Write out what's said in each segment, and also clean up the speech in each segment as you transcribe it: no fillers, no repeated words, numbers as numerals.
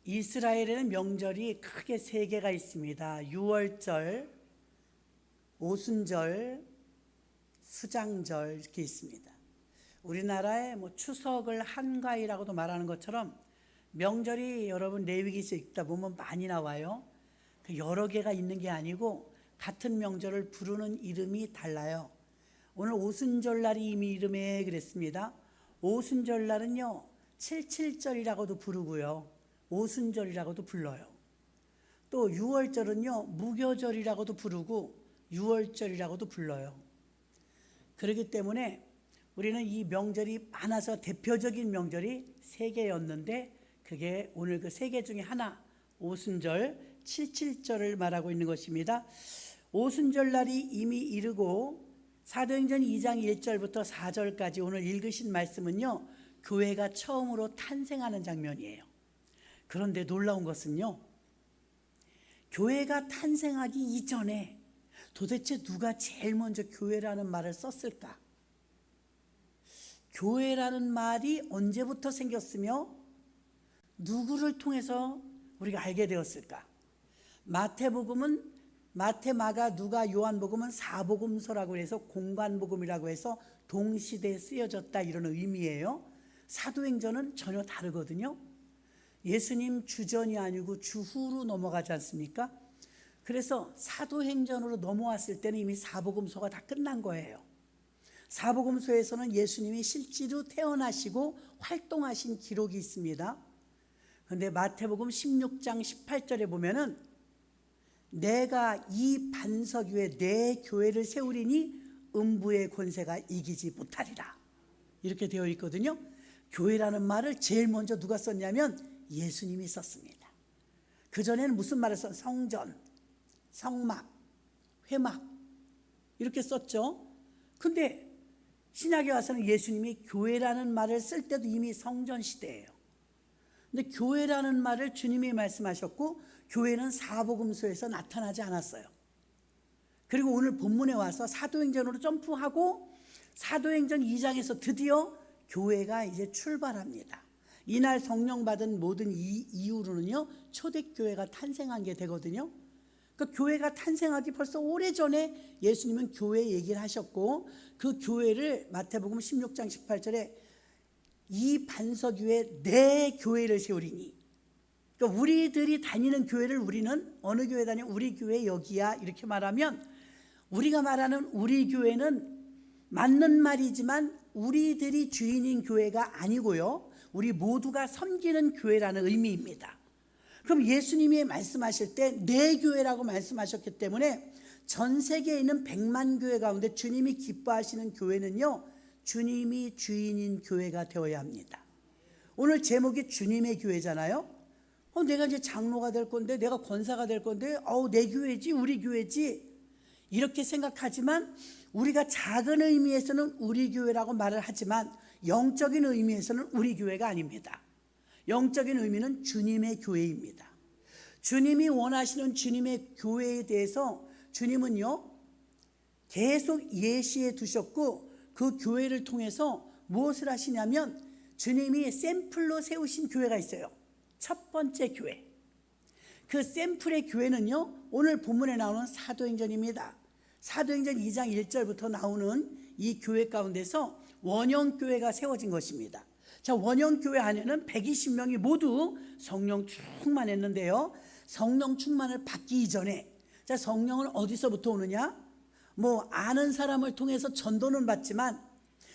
이스라엘에는 명절이 크게 세 개가 있습니다. 유월절, 오순절, 수장절 이렇게 있습니다. 우리나라의 추석을 한가위라고도 말하는 것처럼 명절이 여러분 레위기서 읽다 보면 많이 나와요. 여러 개가 있는 게 아니고 같은 명절을 부르는 이름이 달라요. 오늘 오순절날이 이미 이름에 그랬습니다. 오순절날은요 77절이라고도 부르고요, 오순절이라고도 불러요. 또 유월절은요 무교절이라고도 부르고 유월절이라고도 불러요. 그렇기 때문에 우리는 이 명절이 많아서 대표적인 명절이 세 개였는데 그게 오늘 그 세 개 중에 하나, 오순절 77절을 말하고 있는 것입니다. 오순절날이 이미 이르고 사도행전 2장 1절부터 4절까지 오늘 읽으신 말씀은요 교회가 처음으로 탄생하는 장면이에요. 그런데 놀라운 것은요, 교회가 탄생하기 이전에 도대체 누가 제일 먼저 교회라는 말을 썼을까? 교회라는 말이 언제부터 생겼으며 누구를 통해서 우리가 알게 되었을까? 마태복음은 마태, 마가, 누가, 요한복음은 사복음서라고 해서 공관복음이라고 해서 동시대에 쓰여졌다 이런 의미예요. 사도행전은 전혀 다르거든요. 예수님 주전이 아니고 주후로 넘어가지 않습니까? 그래서 사도행전으로 넘어왔을 때는 이미 사복음서가 다 끝난 거예요. 사복음서에서는 예수님이 실제로 태어나시고 활동하신 기록이 있습니다. 그런데 마태복음 16장 18절에 보면은 내가 이 반석 위에 내 교회를 세우리니 음부의 권세가 이기지 못하리라 이렇게 되어 있거든요. 교회라는 말을 제일 먼저 누가 썼냐면 예수님이 썼습니다. 그전에는 무슨 말을 썼어요? 성전, 성막, 회막 이렇게 썼죠. 근데 신약에 와서는 예수님이 교회라는 말을 쓸 때도 이미 성전 시대예요. 근데 교회라는 말을 주님이 말씀하셨고 교회는 사복음서에서 나타나지 않았어요. 그리고 오늘 본문에 와서 사도행전으로 점프하고 사도행전 2장에서 드디어 교회가 이제 출발합니다. 이날 성령 받은 모든 이후로는요 초대교회가 탄생한 게 되거든요. 그 교회가 탄생하기 벌써 오래전에 예수님은 교회 얘기를 하셨고 그 교회를 마태복음 16장 18절에 이 반석 위에 내 교회를 세우리니, 그러니까 우리들이 다니는 교회를 우리는 어느 교회 다니면 우리 교회 여기야 이렇게 말하면 우리가 말하는 우리 교회는 맞는 말이지만 우리들이 주인인 교회가 아니고요 우리 모두가 섬기는 교회라는 의미입니다. 그럼 예수님이 말씀하실 때 내 교회라고 말씀하셨기 때문에 전 세계에 있는 100만 교회 가운데 주님이 기뻐하시는 교회는요 주님이 주인인 교회가 되어야 합니다. 오늘 제목이 주님의 교회잖아요. 내가 이제 장로가 될 건데 내가 권사가 될 건데 내 교회지 우리 교회지 이렇게 생각하지만 우리가 작은 의미에서는 우리 교회라고 말을 하지만 영적인 의미에서는 우리 교회가 아닙니다. 영적인 의미는 주님의 교회입니다. 주님이 원하시는 주님의 교회에 대해서 주님은요 계속 예시해 두셨고 그 교회를 통해서 무엇을 하시냐면 주님이 샘플로 세우신 교회가 있어요. 첫 번째 교회. 그 샘플의 교회는요 오늘 본문에 나오는 사도행전입니다. 사도행전 2장 1절부터 나오는 이 교회 가운데서 원형교회가 세워진 것입니다. 자, 원형교회 안에는 120명이 모두 성령 충만했는데요, 성령 충만을 받기 이전에 자 성령은 어디서부터 오느냐? 아는 사람을 통해서 전도는 받지만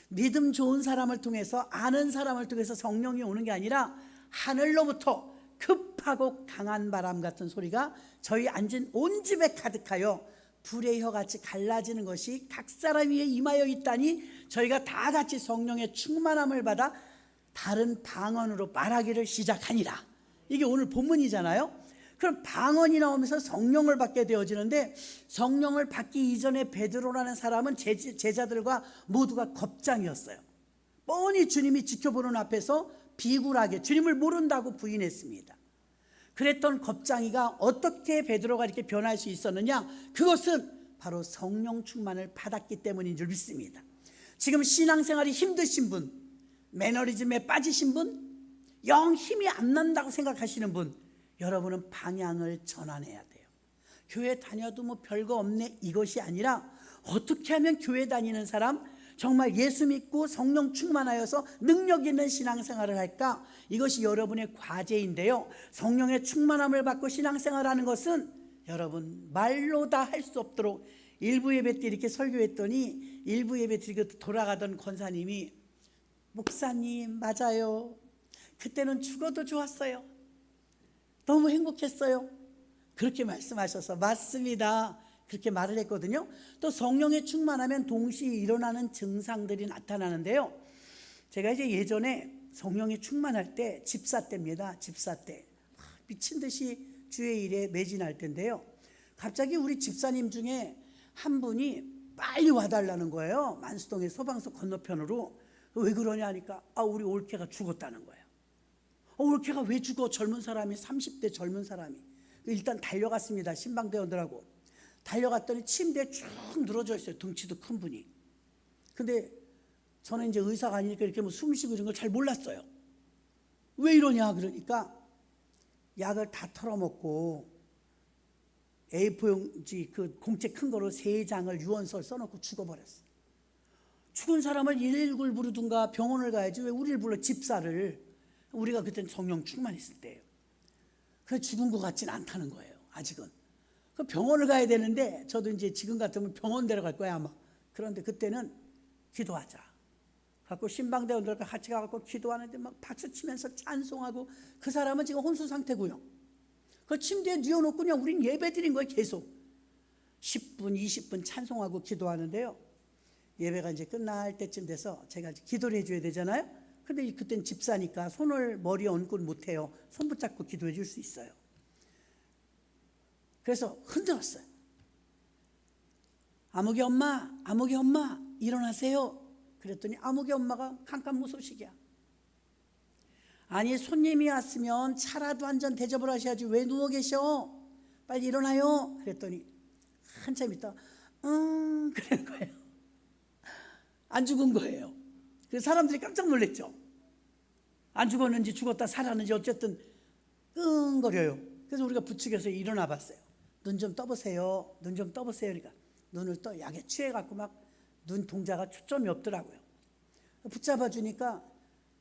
믿음 좋은 사람을 통해서 아는 사람을 통해서 성령이 오는 게 아니라 하늘로부터 급하고 강한 바람 같은 소리가 저희 앉은 온 집에 가득하여 불의 혀같이 갈라지는 것이 각 사람 위에 임하여 있다니 저희가 다 같이 성령의 충만함을 받아 다른 방언으로 말하기를 시작하니라. 이게 오늘 본문이잖아요. 그럼 방언이 나오면서 성령을 받게 되어지는데 성령을 받기 이전에 베드로라는 사람은 제자들과 모두가 겁장이었어요. 뻔히 주님이 지켜보는 앞에서 비굴하게 주님을 모른다고 부인했습니다. 그랬던 겁장이가 어떻게 베드로가 이렇게 변할 수 있었느냐? 그것은 바로 성령 충만을 받았기 때문인 줄 믿습니다. 지금 신앙생활이 힘드신 분, 매너리즘에 빠지신 분, 영 힘이 안 난다고 생각하시는 분, 여러분은 방향을 전환해야 돼요. 교회 다녀도 뭐 별거 없네, 이것이 아니라 어떻게 하면 교회 다니는 사람 정말 예수 믿고 성령 충만하여서 능력 있는 신앙생활을 할까? 이것이 여러분의 과제인데요. 성령의 충만함을 받고 신앙생활하는 것은 여러분 말로 다 할 수 없도록, 일부 예배 때 이렇게 설교했더니 일부 예배 드리고 돌아가던 권사님이, 목사님 맞아요, 그때는 죽어도 좋았어요, 너무 행복했어요, 그렇게 말씀하셔서 맞습니다, 그렇게 말을 했거든요. 또 성령에 충만하면 동시에 일어나는 증상들이 나타나는데요. 제가 이제 예전에 성령에 충만할 때 집사 때입니다. 집사 때 미친 듯이 주의 일에 매진할 때인데요. 갑자기 우리 집사님 중에 한 분이 빨리 와달라는 거예요. 만수동의 소방서 건너편으로. 왜 그러냐 하니까 우리 올케가 죽었다는 거예요. 올케가 왜 죽어? 젊은 사람이, 30대 젊은 사람이. 일단 달려갔습니다. 신방대원들하고. 달려갔더니 침대에 쭉 늘어져 있어요. 덩치도 큰 분이. 근데 저는 이제 의사가 아니니까 이렇게 뭐 숨 쉬고 이런 걸 잘 몰랐어요. 왜 이러냐 그러니까 약을 다 털어먹고 A4용지 그 공책 큰 거로 3장을 유언서를 써놓고 죽어버렸어요. 죽은 사람을 119를 부르든가 병원을 가야지 왜 우리를 불러, 집사를. 우리가 그때는 성령 충만했을 때예요. 그래서 죽은 것 같지는 않다는 거예요. 아직은. 그 병원을 가야 되는데 저도 이제 지금 같으면 병원 데려갈 거야 아마. 그런데 그때는 기도하자 갖고 신방대원들과 같이 가갖고 기도하는데 막 박수 치면서 찬송하고, 그 사람은 지금 혼수 상태고요. 그 침대에 뉘어놓고 그냥 우린 예배 드린 거예요. 계속 10분 20분 찬송하고 기도하는데요. 예배가 이제 끝날 때쯤 돼서 제가 기도를 해줘야 되잖아요. 근데 그땐 집사니까 손을 머리에 얹고 못해요. 손 붙잡고 기도해 줄 수 있어요. 그래서 흔들었어요. 아무개 엄마, 아무개 엄마 일어나세요. 그랬더니 아무개 엄마가 깜깜무소식이야. 아니 손님이 왔으면 차라도 한 잔 대접을 하셔야지 왜 누워 계셔? 빨리 일어나요. 그랬더니 한참 있다 그러는 거예요. 안 죽은 거예요. 그래서 사람들이 깜짝 놀랐죠. 안 죽었는지 죽었다 살았는지 어쨌든 끙거려요. 그래서 우리가 부축해서 일어나 봤어요. 눈 좀 떠보세요. 눈 좀 떠보세요. 그러니까 눈을 떠. 약에 취해갖고 막 눈 동자가 초점이 없더라고요. 붙잡아 주니까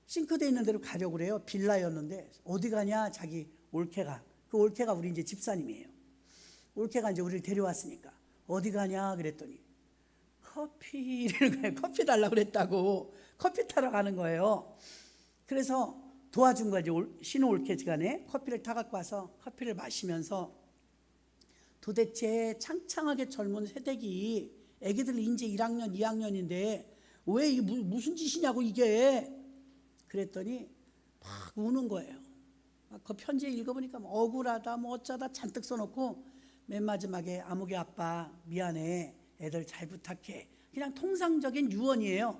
싱크대에 있는 데로 가려고 그래요. 빌라였는데 어디 가냐 자기 올케가. 그 올케가 우리 이제 집사님이에요. 올케가 이제 우리를 데려왔으니까 어디 가냐 그랬더니 커피 이러는 거예요. 커피 달라고 그랬다고. 커피 타러 가는 거예요. 그래서 도와준 거지. 신호 올케지간에 커피를 타갖고 와서 커피를 마시면서, 도대체 창창하게 젊은 세대기 애기들 이제 1학년 2학년인데 왜 이게 무슨 짓이냐고 이게. 그랬더니 막 우는 거예요. 그 편지 읽어보니까 뭐 억울하다 뭐 어쩌다 잔뜩 써놓고 맨 마지막에 아무개 아빠 미안해, 애들 잘 부탁해. 그냥 통상적인 유언이에요.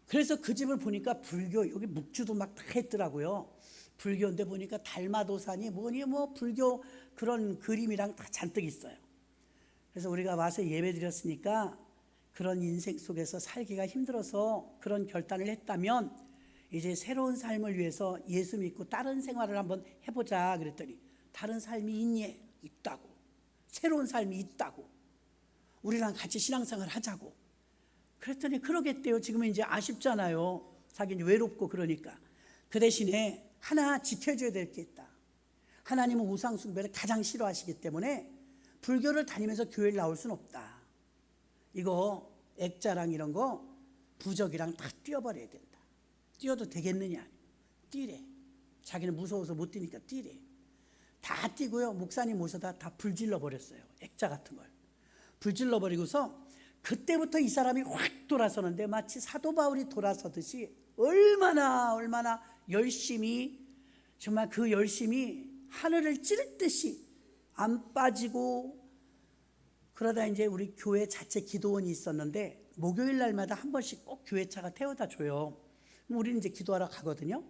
그래서 그 집을 보니까 불교, 여기 묵주도 막 다 했더라고요. 불교인데 보니까 달마도산이 뭐니 뭐 불교 그런 그림이랑 다 잔뜩 있어요. 그래서 우리가 와서 예배 드렸으니까 그런 인생 속에서 살기가 힘들어서 그런 결단을 했다면 이제 새로운 삶을 위해서 예수 믿고 다른 생활을 한번 해보자 그랬더니, 다른 삶이 있니? 있다고. 새로운 삶이 있다고. 우리랑 같이 신앙생활 하자고. 그랬더니 그러겠대요. 지금은 이제 아쉽잖아요. 자기는 외롭고 그러니까. 그 대신에 하나 지켜줘야 될 게 있다. 하나님은 우상 숭배를 가장 싫어하시기 때문에 불교를 다니면서 교회를 나올 수는 없다. 이거 액자랑 이런 거 부적이랑 다 띄워버려야 된다. 띄워도 되겠느냐? 띄래. 자기는 무서워서 못 뛰니까 띄래. 다 띄고요. 목사님 모셔다 다 불질러 버렸어요. 액자 같은 걸. 불질러 버리고서 그때부터 이 사람이 확 돌아서는데 마치 사도 바울이 돌아서듯이 얼마나 열심히, 정말 그 열심이 하늘을 찌를 듯이 안 빠지고. 그러다 이제 우리 교회 자체 기도원이 있었는데 목요일 날마다 한 번씩 꼭 교회차가 태워다 줘요. 우리는 이제 기도하러 가거든요.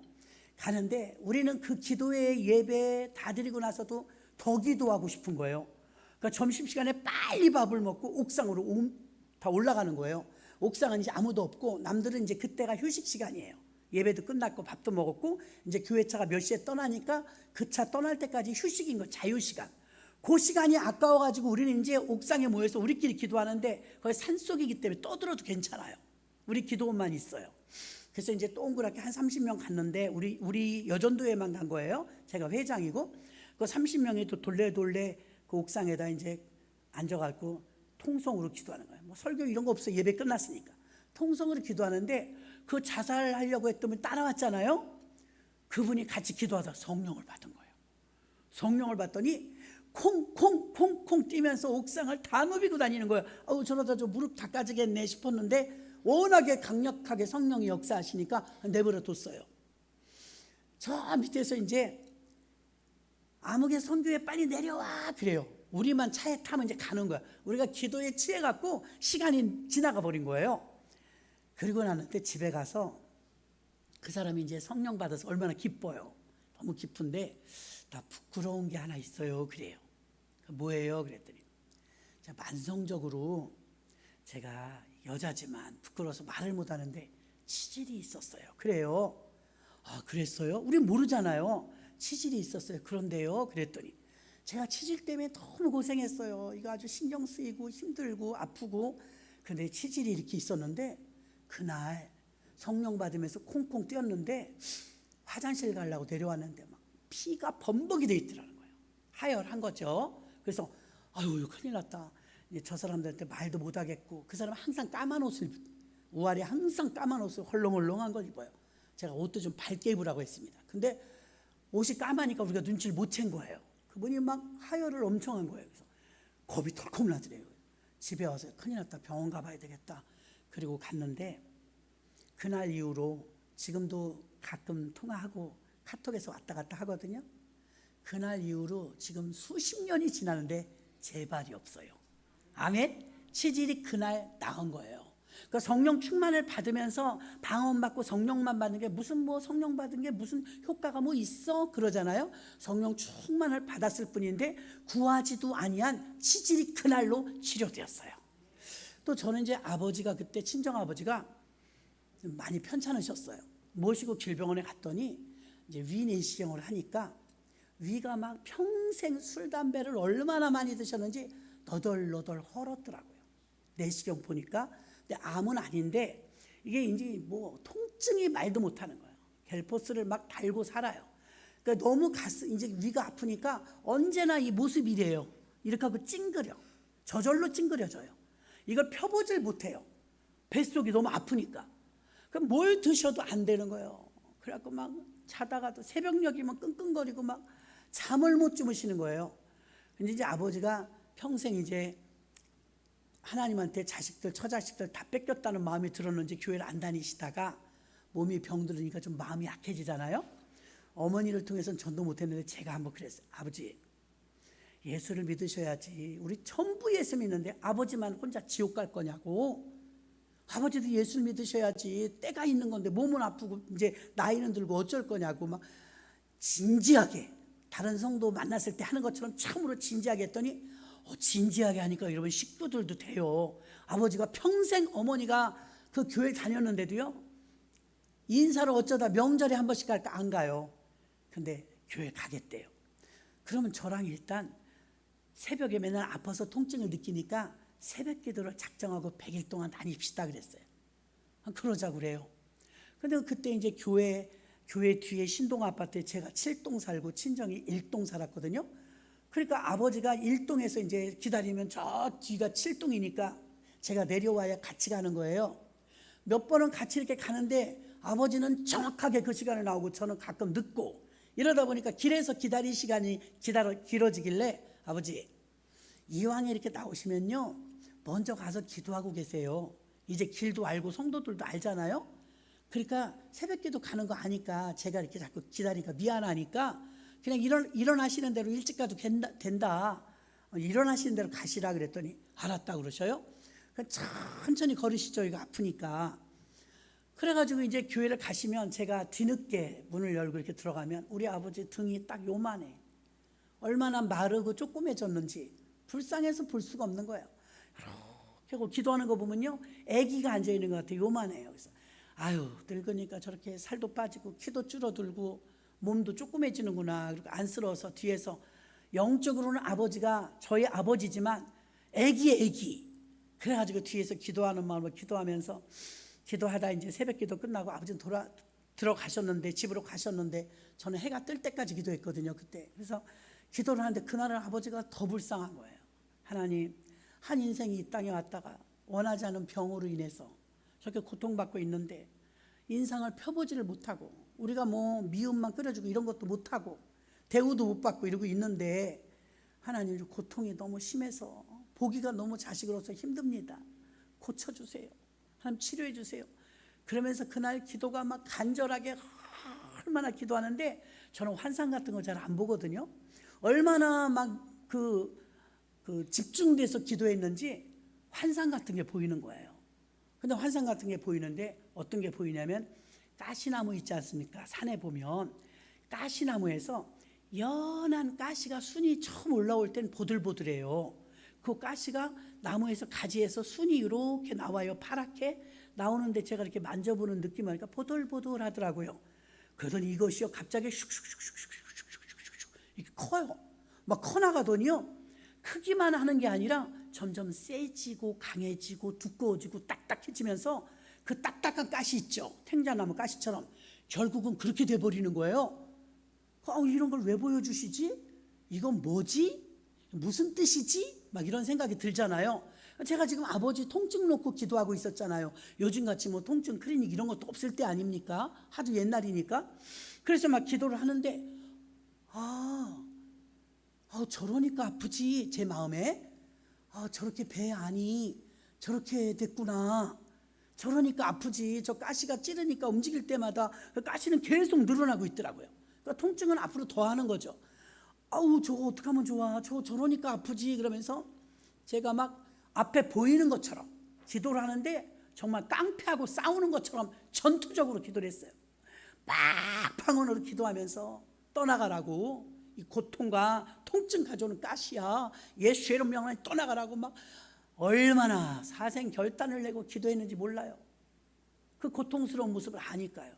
가는데 우리는 그 기도회 예배 다 드리고 나서도 더 기도하고 싶은 거예요. 그러니까 점심시간에 빨리 밥을 먹고 옥상으로 다 올라가는 거예요. 옥상은 이제 아무도 없고 남들은 이제 그때가 휴식 시간이에요. 예배도 끝났고 밥도 먹었고 이제 교회차가 몇 시에 떠나니까 그 차 떠날 때까지 휴식인 거, 자유시간. 그 시간이 아까워가지고 우리는 이제 옥상에 모여서 우리끼리 기도하는데 거기 산속이기 때문에 떠들어도 괜찮아요. 우리 기도원만 있어요. 그래서 이제 동그랗게 한 30명 갔는데 우리 여전도회만 간 거예요. 제가 회장이고 그 30명이 또 돌래 그 옥상에다 이제 앉아갖고 통성으로 기도하는 거예요. 뭐 설교 이런 거 없어요. 예배 끝났으니까 통성으로 기도하는데 그 자살하려고 했더니 따라왔잖아요. 그분이 같이 기도하다 성령을 받은 거예요. 성령을 받더니 콩콩콩콩 뛰면서 옥상을 다 누비고 다니는 거예요. 저러다 저 무릎 다 까지겠네 싶었는데 워낙에 강력하게 성령이 역사하시니까 내버려 뒀어요. 저 밑에서 이제 아무개 선교에 빨리 내려와 그래요. 우리만 차에 타면 이제 가는 거야. 우리가 기도에 취해갖고 시간이 지나가 버린 거예요. 그리고 나는데 집에 가서 그 사람이 이제 성령 받아서 얼마나 기뻐요. 너무 기쁜데 나 부끄러운 게 하나 있어요. 그래요. 뭐예요? 그랬더니 만성적으로 제가 여자지만 부끄러워서 말을 못하는데 치질이 있었어요. 그래요. 아 그랬어요? 우리 모르잖아요. 치질이 있었어요. 그런데요. 그랬더니 제가 치질 때문에 너무 고생했어요. 이거 아주 신경 쓰이고 힘들고 아프고. 근데 치질이 이렇게 있었는데 그날 성령 받으면서 콩콩 뛰었는데 화장실 가려고 내려왔는데 막 피가 범벅이 돼 있더라는 거예요. 하열한 거죠. 그래서 아유 큰일 났다. 저 사람들한테 말도 못하겠고 그 사람은 항상 까만 옷을 우아래 항상 까만 옷을 헐렁헐렁한 걸 입어요. 제가 옷도 좀 밝게 입으라고 했습니다. 근데 옷이 까마니까 우리가 눈치를 못 챈 거예요. 그분이 막 하혈을 엄청 한 거예요. 그래서 겁이 덜컥 나더래요. 집에 와서 큰일 났다. 병원 가봐야 되겠다. 그리고 갔는데 그날 이후로 지금도 가끔 통화하고 카톡에서 왔다 갔다 하거든요. 그날 이후로 지금 수십 년이 지났는데 재발이 없어요. 아멘. 치질이 그날 나은 거예요. 그 성령 충만을 받으면서 방언 받고 성령만 받는 게 무슨 뭐 성령 받은 게 무슨 효과가 뭐 있어 그러잖아요. 성령 충만을 받았을 뿐인데 구하지도 아니한 치질이 그날로 치료되었어요. 또 저는 이제 아버지가 그때 친정 아버지가 많이 편찮으셨어요. 모시고 길병원에 갔더니 이제 위 내시경을 하니까 위가 막 평생 술 담배를 얼마나 많이 드셨는지 너덜너덜 헐었더라고요. 내시경 보니까. 근데 암은 아닌데 이게 이제 뭐 통증이 말도 못하는 거예요. 갤포스를 막 달고 살아요. 그러니까 너무 이제 위가 아프니까 언제나 이 모습이 이래요. 이렇게 하고 찡그려. 저절로 찡그려져요. 이걸 펴보질 못해요. 뱃속이 너무 아프니까. 그럼 뭘 드셔도 안 되는 거예요. 그래갖고 막 자다가도 새벽녘이면 끙끙거리고 막 잠을 못 주무시는 거예요. 근데 이제 아버지가 평생 이제 하나님한테 자식들, 처자식들 다 뺏겼다는 마음이 들었는지 교회를 안 다니시다가 몸이 병들으니까 좀 마음이 약해지잖아요. 어머니를 통해서는 전도 못했는데 제가 한번 그랬어요. 아버지, 예수를 믿으셔야지. 우리 전부 예수 믿는데 아버지만 혼자 지옥 갈 거냐고. 아버지도 예수를 믿으셔야지. 때가 있는 건데 몸은 아프고 이제 나이는 들고 어쩔 거냐고 막 진지하게 다른 성도 만났을 때 하는 것처럼 참으로 진지하게 했더니 진지하게 하니까 여러분 식구들도 돼요. 아버지가 평생 어머니가 그 교회 다녔는데도요. 인사를 어쩌다 명절에 한 번씩 갈까 안 가요. 근데 교회 가겠대요. 그러면 저랑 일단 새벽에 맨날 아파서 통증을 느끼니까 새벽 기도를 작정하고 100일 동안 다닙시다 그랬어요. 그러자고 그래요. 근데 그때 이제 교회 뒤에 신동 아파트에 제가 7동 살고 친정이 1동 살았거든요. 그러니까 아버지가 1동에서 이제 기다리면 저 뒤가 7동이니까 제가 내려와야 같이 가는 거예요. 몇 번은 같이 이렇게 가는데 아버지는 정확하게 그 시간에 나오고 저는 가끔 늦고 이러다 보니까 길에서 기다릴 시간이 길어지길래 아버지 이왕에 이렇게 나오시면요 먼저 가서 기도하고 계세요. 이제 길도 알고 성도들도 알잖아요. 그러니까 새벽기도 가는 거 아니까 제가 이렇게 자꾸 기다리니까 미안하니까 그냥 일어나시는 대로 일찍 가도 된다. 일어나시는 대로 가시라 그랬더니 알았다 그러셔요. 천천히 걸으시죠. 이거 아프니까. 그래가지고 이제 교회를 가시면 제가 뒤늦게 문을 열고 이렇게 들어가면 우리 아버지 등이 딱 요만해. 얼마나 마르고 쪼꼬매졌는지 불쌍해서 볼 수가 없는 거예요. 이렇게 기도하는 거 보면요. 아기가 앉아있는 것 같아요. 요만해요. 그래서 아유, 늙으니까 저렇게 살도 빠지고 키도 줄어들고 몸도 조그매지는구나. 그리고 안쓰러워서 뒤에서, 영적으로는 아버지가 저희 아버지지만 애기 그래가지고 뒤에서 기도하는 마음으로 기도하면서, 기도하다 이제 새벽 기도 끝나고 아버지는 들어가셨는데, 집으로 가셨는데, 저는 해가 뜰 때까지 기도했거든요, 그때. 그래서 기도를 하는데 그날은 아버지가 더 불쌍한 거예요. 하나님, 한 인생이 이 땅에 왔다가 원하지 않은 병으로 인해서 저렇게 고통받고 있는데 인상을 펴보지를 못하고, 우리가 뭐 미움만 끓여주고 이런 것도 못하고 대우도 못 받고 이러고 있는데, 하나님, 고통이 너무 심해서 보기가 너무 자식으로서 힘듭니다. 고쳐주세요. 하나님, 치료해 주세요. 그러면서 그날 기도가 막 간절하게 얼마나 기도하는데, 저는 환상 같은 거 잘 안 보거든요. 얼마나 막 집중돼서 기도했는지 환상 같은 게 보이는 거예요. 근데 환상 같은 게 보이는데 어떤 게 보이냐면, 가시나무 있지 않습니까? 산에 보면 가시나무에서 연한 가시가 순이 처음 올라올 땐 보들보들해요. 그 가시가 나무에서 가지에서 순이 이렇게 나와요. 파랗게 나오는데 제가 이렇게 만져보는 느낌을 하니까 보들보들하더라고요. 그러더니 이것이요, 갑자기 슉슉슉슉슉슉슉슉 이렇게 커요. 막 커나가더니요, 크기만 하는 게 아니라 점점 세지고 강해지고 두꺼워지고 딱딱해지면서, 그 딱딱한 가시 있죠, 탱자나무 가시처럼, 결국은 그렇게 돼버리는 거예요. 이런 걸 왜 보여주시지? 이건 뭐지? 무슨 뜻이지? 막 이런 생각이 들잖아요. 제가 지금 아버지 통증 놓고 기도하고 있었잖아요. 요즘같이 뭐 통증 클리닉 이런 것도 없을 때 아닙니까? 하도 옛날이니까. 그래서 막 기도를 하는데, 저러니까 아프지, 제 마음에. 저렇게 배 안이 저렇게 됐구나. 저러니까 아프지. 저 가시가 찌르니까 움직일 때마다 그 가시는 계속 늘어나고 있더라고요. 그러니까 통증은 앞으로 더 하는 거죠. 저거 어떻게 하면 좋아. 저러니까 아프지. 그러면서 제가 막 앞에 보이는 것처럼 기도를 하는데, 정말 깡패하고 싸우는 것처럼 전투적으로 기도를 했어요. 막 방언으로 기도하면서 떠나가라고, 이 고통과 통증 가져오는 가시야, 예수의 이름 명하니 떠나가라고, 막 얼마나 사생 결단을 내고 기도했는지 몰라요. 그 고통스러운 모습을 아니까요.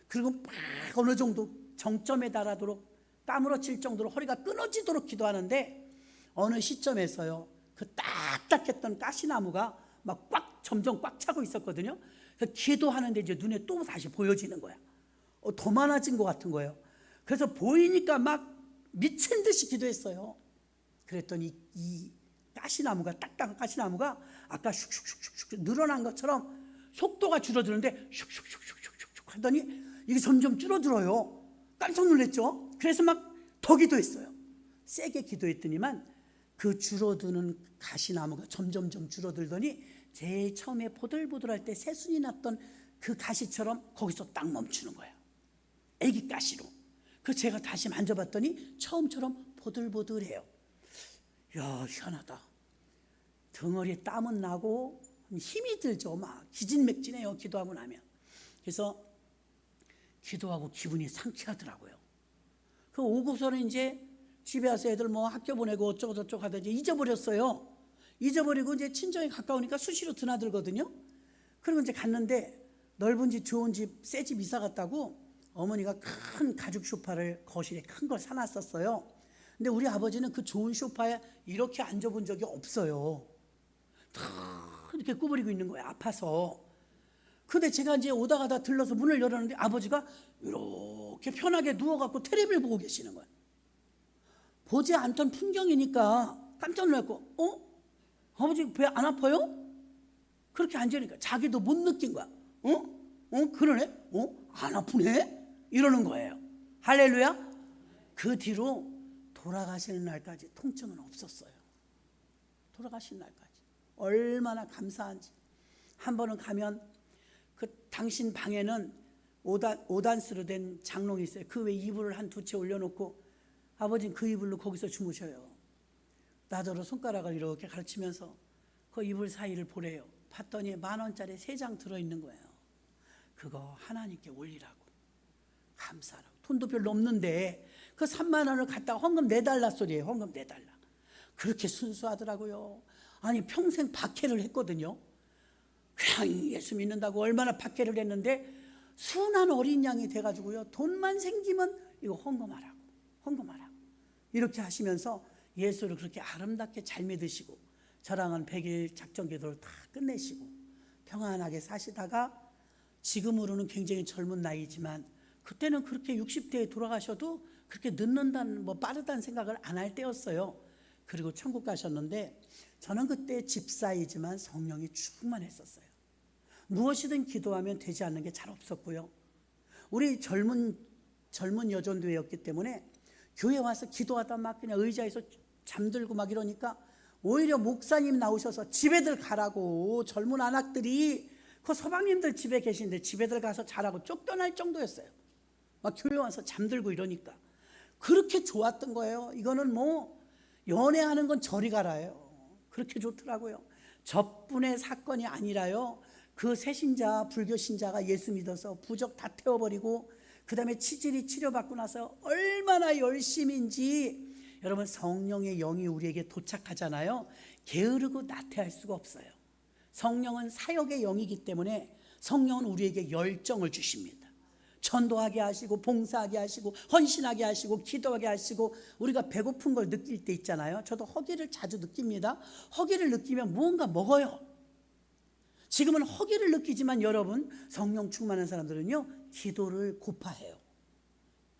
그리고 막 어느 정도 정점에 달하도록 까무러칠 정도로 허리가 끊어지도록 기도하는데, 어느 시점에서요, 그 딱딱했던 가시나무가 막 점점 꽉 차고 있었거든요. 그래서 기도하는데 이제 눈에 또 다시 보여지는 거야. 더 많아진 것 같은 거예요. 그래서 보이니까 막 미친 듯이 기도했어요. 그랬더니 이 가시나무가, 딱딱한 가시나무가 아까 슉슉슉슉 늘어난 것처럼 속도가 줄어드는데 슉슉슉슉슉 하더니 이게 점점 줄어들어요. 깜짝 놀랐죠. 그래서 막 더 기도했어요. 세게 기도했더니만 그 줄어드는 가시나무가 점점점 줄어들더니, 제일 처음에 보들보들할 때 새순이 났던 그 가시처럼 거기서 딱 멈추는 거예요. 애기 가시로. 그래서 제가 다시 만져봤더니 처음처럼 보들보들해요. 야, 희한하다. 덩어리에 땀은 나고 힘이 들죠. 막 기진맥진해요, 기도하고 나면. 그래서 기도하고 기분이 상쾌하더라고요. 그 오고서는 이제 집에 와서 애들 뭐 학교 보내고 어쩌고 저쩌고 하다 이제 잊어버렸어요. 잊어버리고 이제 친정에 가까우니까 수시로 드나들거든요. 그리고 이제 갔는데, 넓은 집, 좋은 집, 새 집 이사 갔다고 어머니가 큰 가죽 소파를 거실에 큰 걸 사놨었어요. 근데 우리 아버지는 그 좋은 소파에 이렇게 앉아본 적이 없어요. 다 이렇게 구부리고 있는 거예요, 아파서. 근데 제가 이제 오다 가다 들러서 문을 열었는데 아버지가 이렇게 편하게 누워갖고 텔레비를 보고 계시는 거예요. 보지 않던 풍경이니까 깜짝 놀랐고, 아버지 배 안 아파요? 그렇게 앉으니까 자기도 못 느낀 거야. 그러네? 안 아프네? 이러는 거예요. 할렐루야. 그 뒤로 돌아가시는 날까지 통증은 없었어요. 돌아가신 날까지. 얼마나 감사한지. 한 번은 가면 그 당신 방에는 5단스로 된 장롱이 있어요. 그 위에 이불을 한 2채 올려놓고 아버지는 그 이불로 거기서 주무셔요. 나더러 손가락을 이렇게 가르치면서 그 이불 사이를 보래요. 봤더니 10,000원짜리 3장 들어있는 거예요. 그거 하나님께 올리라고, 감사하라고. 돈도 별로 없는데 그 3만 원을 갖다가 헌금 내달라 소리예요. 헌금 내달라. 그렇게 순수하더라고요. 아니, 평생 박해를 했거든요. 그냥 예수 믿는다고 얼마나 박해를 했는데 순한 어린 양이 돼가지고요, 돈만 생기면 이거 헌금하라고 이렇게 하시면서 예수를 그렇게 아름답게 잘 믿으시고 저랑은 100일 작전 기도를 다 끝내시고 평안하게 사시다가, 지금으로는 굉장히 젊은 나이지만 그때는 그렇게 60대에 돌아가셔도 그렇게 늦는다는, 빠르다는 생각을 안 할 때였어요. 그리고 천국 가셨는데 저는 그때 집사이지만 성령이 충만했었어요. 무엇이든 기도하면 되지 않는 게 잘 없었고요. 우리 젊은 여전도회였기 때문에 교회 와서 기도하다 막 그냥 의자에서 잠들고 막 이러니까 오히려 목사님 나오셔서 집에들 가라고, 젊은 안악들이 그 서방님들 집에 계신데 집에들 가서 자라고 쫓겨날 정도였어요. 막 교회 와서 잠들고 이러니까 그렇게 좋았던 거예요. 이거는 연애하는 건 저리 가라요. 그렇게 좋더라고요. 저뿐의 사건이 아니라요, 그 새신자 불교 신자가 예수 믿어서 부적 다 태워버리고 그 다음에 치질이 치료받고 나서 얼마나 열심인지, 여러분 성령의 영이 우리에게 도착하잖아요. 게으르고 나태할 수가 없어요. 성령은 사역의 영이기 때문에 성령은 우리에게 열정을 주십니다. 전도하게 하시고 봉사하게 하시고 헌신하게 하시고 기도하게 하시고, 우리가 배고픈 걸 느낄 때 있잖아요. 저도 허기를 자주 느낍니다. 허기를 느끼면 무언가 먹어요. 지금은 허기를 느끼지만 여러분, 성령 충만한 사람들은요, 기도를 고파해요.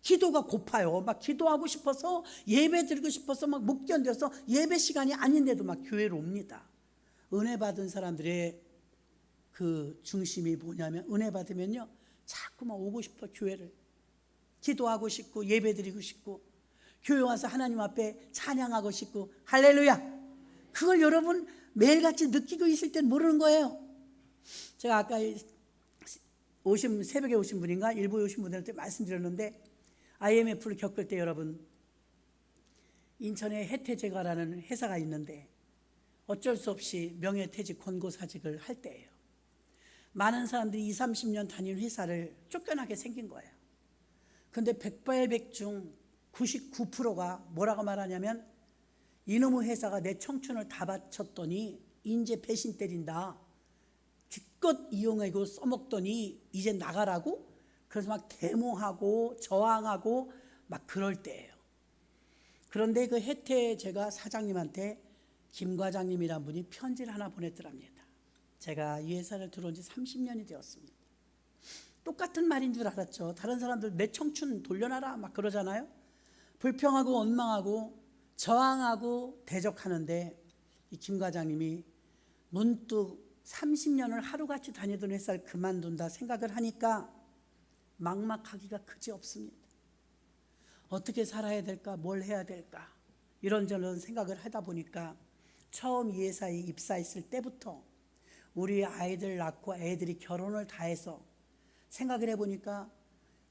기도가 고파요. 막 기도하고 싶어서, 예배 드리고 싶어서 막 못 견뎌서 예배 시간이 아닌데도 막 교회로 옵니다. 은혜 받은 사람들의 그 중심이 뭐냐면, 은혜 받으면요 자꾸만 오고 싶어. 교회를 기도하고 싶고 예배 드리고 싶고 교회 와서 하나님 앞에 찬양하고 싶고, 할렐루야. 그걸 여러분 매일같이 느끼고 있을 땐 모르는 거예요. 제가 아까 새벽에 오신 분인가 일부에 오신 분들한테 말씀드렸는데, IMF를 겪을 때 여러분, 인천에 혜태제과라는 회사가 있는데 어쩔 수 없이 명예퇴직 권고사직을 할 때예요. 많은 사람들이 20, 30년 다닌 회사를 쫓겨나게 생긴 거예요. 그런데 백발백중 99%가 뭐라고 말하냐면, 이놈의 회사가 내 청춘을 다 바쳤더니 이제 배신 때린다, 기껏 이용하고 써먹더니 이제 나가라고. 그래서 막 데모하고 저항하고 막 그럴 때예요. 그런데 그 혜태제가 사장님한테 김 과장님이란 분이 편지를 하나 보냈더랍니다. 제가 이 회사를 들어온 지 30년이 되었습니다. 똑같은 말인 줄 알았죠. 다른 사람들 내 청춘 돌려놔라 막 그러잖아요. 불평하고 원망하고 저항하고 대적하는데, 이 김 과장님이 문득 30년을 하루같이 다니던 회사를 그만둔다 생각을 하니까 막막하기가 그지 없습니다. 어떻게 살아야 될까, 뭘 해야 될까, 이런저런 생각을 하다 보니까 처음 이 회사에 입사했을 때부터 우리 아이들 낳고 애들이 결혼을 다 해서 생각을 해보니까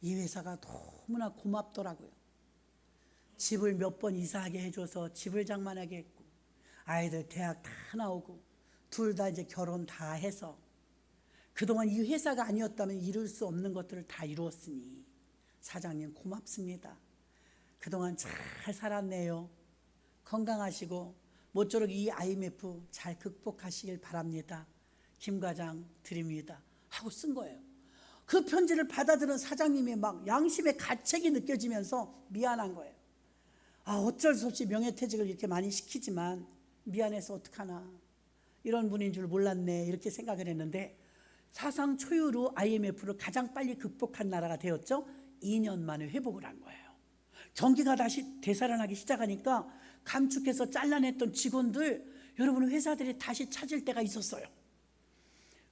이 회사가 너무나 고맙더라고요. 집을 몇 번 이사하게 해줘서 집을 장만하게 했고, 아이들 대학 다 나오고 둘 다 이제 결혼 다 해서, 그동안 이 회사가 아니었다면 이룰 수 없는 것들을 다 이루었으니 사장님 고맙습니다. 그동안 잘 살았네요. 건강하시고 모쪼록 이 IMF 잘 극복하시길 바랍니다. 김 과장 드립니다 하고 쓴 거예요. 그 편지를 받아들은 사장님이 막 양심의 가책이 느껴지면서 미안한 거예요. 어쩔 수 없이 명예퇴직을 이렇게 많이 시키지만 미안해서 어떡하나, 이런 분인 줄 몰랐네, 이렇게 생각을 했는데, 사상 초유로 IMF를 가장 빨리 극복한 나라가 되었죠. 2년 만에 회복을 한 거예요. 경기가 다시 되살아나기 시작하니까 감축해서 잘라냈던 직원들, 여러분 회사들이 다시 찾을 때가 있었어요.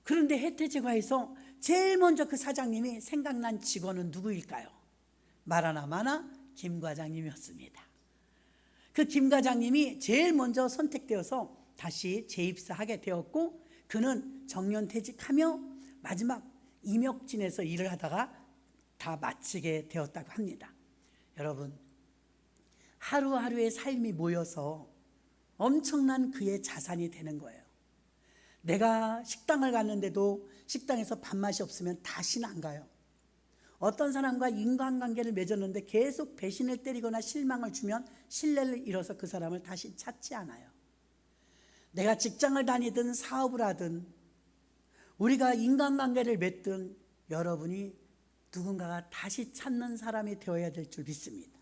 그런데 혜태제과에서 제일 먼저 그 사장님이 생각난 직원은 누구일까요? 말하나 마나 김 과장님이었습니다. 그 김 과장님이 제일 먼저 선택되어서 다시 재입사하게 되었고, 그는 정년퇴직하며 마지막 임역진에서 일을 하다가 다 마치게 되었다고 합니다. 여러분, 하루하루의 삶이 모여서 엄청난 그의 자산이 되는 거예요. 내가 식당을 갔는데도 식당에서 밥맛이 없으면 다시는 안 가요. 어떤 사람과 인간관계를 맺었는데 계속 배신을 때리거나 실망을 주면 신뢰를 잃어서 그 사람을 다시 찾지 않아요. 내가 직장을 다니든 사업을 하든 우리가 인간관계를 맺든 여러분이 누군가가 다시 찾는 사람이 되어야 될 줄 믿습니다.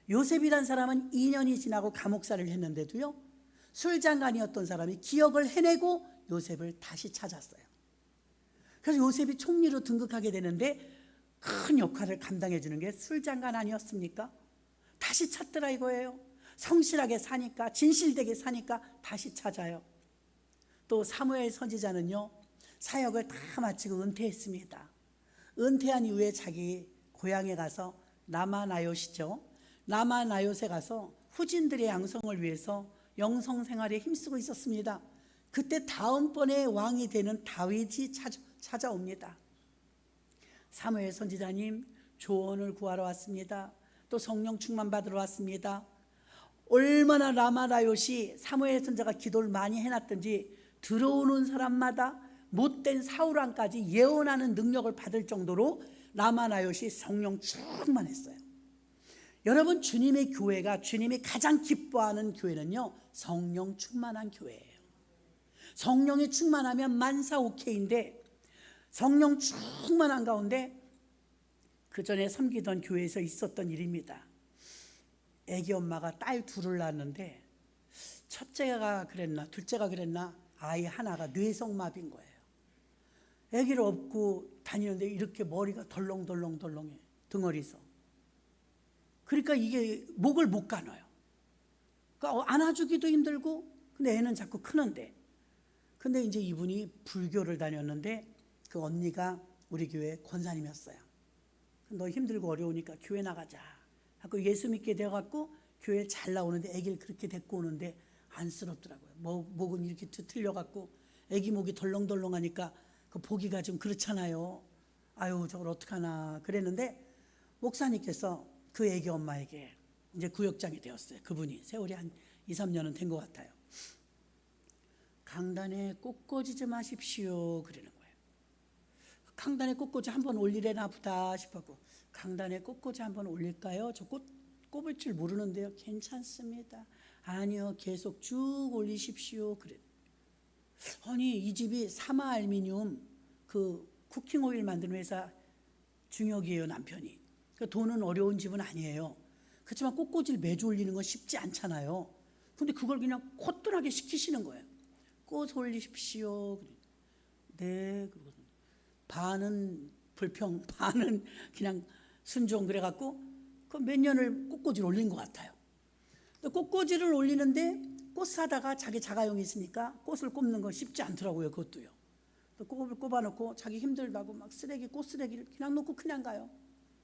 요셉이란 사람은 2년이 지나고 감옥살이를 했는데도요, 술장관이었던 사람이 기억을 해내고 요셉을 다시 찾았어요. 그래서 요셉이 총리로 등극하게 되는데 큰 역할을 감당해 주는 게 술장관 아니었습니까? 다시 찾더라 이거예요. 성실하게 사니까, 진실되게 사니까 다시 찾아요. 또 사무엘 선지자는요, 사역을 다 마치고 은퇴했습니다. 은퇴한 이후에 자기 고향에 가서 라마나요시죠, 라마나요시에 가서 후진들의 양성을 위해서 영성 생활에 힘쓰고 있었습니다. 그때 다음번에 왕이 되는 다윗이 찾아옵니다. 사무엘 선지자님, 조언을 구하러 왔습니다. 또 성령 충만 받으러 왔습니다. 얼마나 라마나요시 사무엘 선지자가 기도를 많이 해놨던지 들어오는 사람마다 못된 사울왕까지 예언하는 능력을 받을 정도로 라마나요시 성령 충만했어요. 여러분, 주님의 교회가, 주님이 가장 기뻐하는 교회는요, 성령 충만한 교회예요. 성령이 충만하면 만사오케이인데, 성령 충만한 가운데 그 전에 섬기던 교회에서 있었던 일입니다. 애기 엄마가 딸 둘을 낳았는데 첫째가 그랬나 둘째가 그랬나 아이 하나가 뇌성마비인 거예요. 애기를 업고 다니는데 이렇게 머리가 덜렁덜렁해, 덩어리서. 그러니까 이게 목을 못 가눠요. 그러니까 안아주기도 힘들고, 근데 애는 자꾸 크는데. 근데 이제 이분이 불교를 다녔는데 그 언니가 우리 교회 권사님이었어요. 너 힘들고 어려우니까 교회 나가자 하고 예수 믿게 되어갖고 교회 잘 나오는데 애기를 그렇게 데리고 오는데 안쓰럽더라고요. 목은 이렇게 틀려갖고 애기 목이 덜렁덜렁하니까 그 보기가 좀 그렇잖아요. 아유, 저걸 어떡하나 그랬는데 목사님께서 그 애기 엄마에게 이제 구역장이 되었어요. 그분이 세월이 한 2, 3년은 된 것 같아요. 강단에 꽃꽂이 좀 하십시오 그러는 거예요. 강단에 꽃꽂이 한번 올리래나 보다 싶었고, 강단에 꽃꽂이 한번 올릴까요? 저 꽃 꼽을 줄 모르는데요. 괜찮습니다. 아니요, 계속 쭉 올리십시오 그래. 아니, 이 집이 사마 알미늄 그 쿠킹 오일 만드는 회사 중역이에요, 남편이. 그 돈은 어려운 집은 아니에요. 그렇지만 꽃꽂이를 매주 올리는 건 쉽지 않잖아요. 근데 그걸 그냥 코뜰하게 시키시는 거예요. 꽃 올리십시오. 네. 반은 불평, 반은 그냥 순종 그래갖고 그 몇 년을 꽃꽂이를 올린 것 같아요. 꽃꽂이를 올리는데 꽃 사다가 자기 자가용이 있으니까 꽃을 꼽는 건 쉽지 않더라고요. 그것도요. 꽃을 꼽아놓고 자기 힘들다고 막 쓰레기, 꽃 쓰레기를 그냥 놓고 그냥 가요.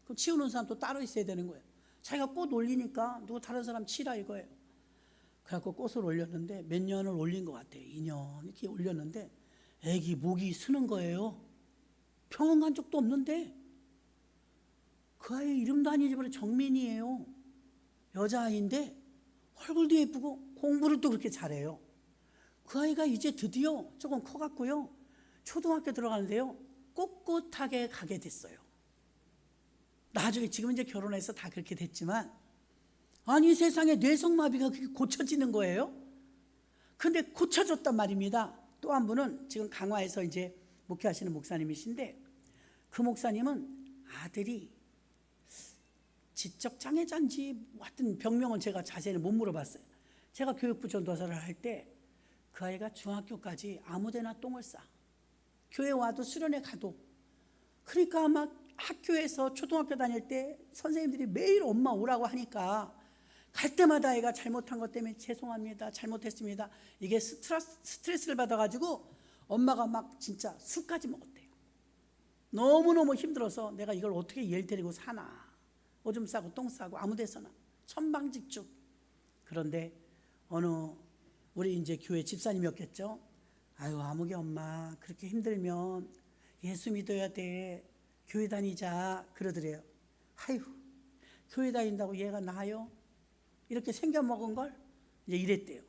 그럼 치우는 사람 또 따로 있어야 되는 거예요. 자기가 꽃 올리니까 누구 다른 사람 치라 이거예요. 그래갖고 꽃을 올렸는데 몇 년을 올린 것 같아요. 2년 이렇게 올렸는데 애기 목이 쓰는 거예요. 병원 간 적도 없는데 그 아이 이름도 안 잊어버려. 정민이에요. 여자아이인데 얼굴도 예쁘고 공부를 또 그렇게 잘해요. 그 아이가 이제 드디어 조금 커갖고요, 초등학교 들어가는데요, 꼿꼿하게 가게 됐어요. 나중에 지금 이제 결혼해서 다 그렇게 됐지만, 아니 세상에 뇌성마비가 그렇게 고쳐지는 거예요. 근데 고쳐졌단 말입니다. 또 한 분은 지금 강화에서 이제 목회하시는 목사님이신데, 그 목사님은 아들이 지적 장애자인지 하여튼 병명은 제가 자세히 못 물어봤어요. 제가 교육부 전도사를 할 때 그 아이가 중학교까지 아무데나 똥을 싸. 교회 와도 수련회 가도. 그러니까 막 학교에서 초등학교 다닐 때 선생님들이 매일 엄마 오라고 하니까 갈 때마다 애가 잘못한 것 때문에 죄송합니다, 잘못했습니다, 이게 스트레스를 받아가지고 엄마가 막 진짜 술까지 먹었대요. 너무너무 힘들어서 내가 이걸 어떻게 얘를 데리고 사나, 오줌 싸고 똥 싸고 아무 데서나 천방지축. 그런데 어느 우리 이제 교회 집사님이었겠죠. 아유, 아무개 엄마 그렇게 힘들면 예수 믿어야 돼, 교회 다니자 그러더래요. 아유, 교회 다닌다고 얘가 나아요? 이렇게 생겨먹은 걸 이제 이랬대요.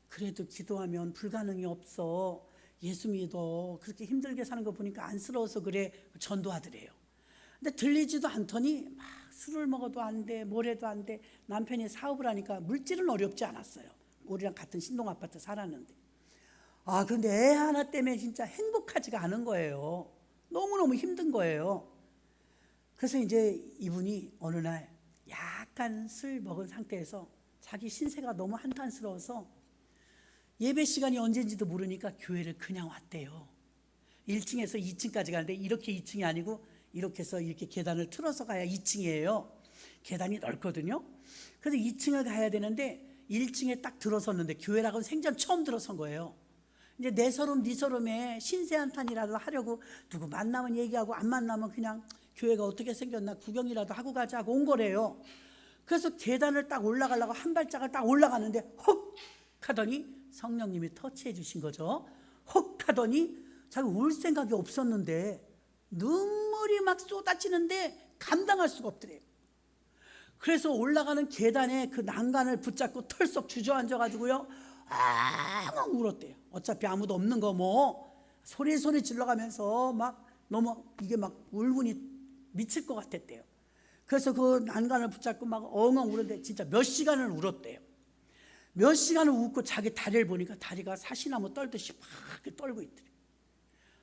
그래도 기도하면 불가능이 없어, 예수 믿어, 그렇게 힘들게 사는 거 보니까 안쓰러워서 그래 전도하더래요. 근데 들리지도 않더니 막 술을 먹어도 안 돼, 뭘 해도 안 돼. 남편이 사업을 하니까 물질은 어렵지 않았어요. 우리랑 같은 신동 아파트 살았는데, 근데 애 하나 때문에 진짜 행복하지가 않은 거예요. 너무너무 힘든 거예요. 그래서 이제 이분이 어느 날 약간 술 먹은 상태에서 자기 신세가 너무 한탄스러워서 예배 시간이 언제인지도 모르니까 교회를 그냥 왔대요. 1층에서 2층까지 가는데 이렇게 2층이 아니고 이렇게 해서 이렇게 계단을 틀어서 가야 2층이에요. 계단이 넓거든요. 그래서 2층을 가야 되는데 1층에 딱 들어섰는데, 교회라고는 생전 처음 들어선 거예요. 이제 내 서름 네 서름에 신세 한탄이라도 하려고, 누구 만나면 얘기하고 안 만나면 그냥 교회가 어떻게 생겼나 구경이라도 하고 가자 하고 온 거래요. 그래서 계단을 딱 올라가려고 한 발짝을 딱 올라가는데 헉 하더니 성령님이 터치해 주신 거죠. 헉 하더니 자기 올 생각이 없었는데 눈물이 막 쏟아지는데 감당할 수가 없더래요. 그래서 올라가는 계단에 그 난간을 붙잡고 털썩 주저앉아가지고요, 막 울었대요. 어차피 아무도 없는 거 뭐 소리 질러가면서 막 너무 이게 막 울분이 미칠 것 같았대요. 그래서 그 난간을 붙잡고 막 엉엉 울었는데 진짜 몇 시간을 울었대요. 몇 시간을 웃고 자기 다리를 보니까 다리가 사시나무 떨듯이 막 떨고 있더래요.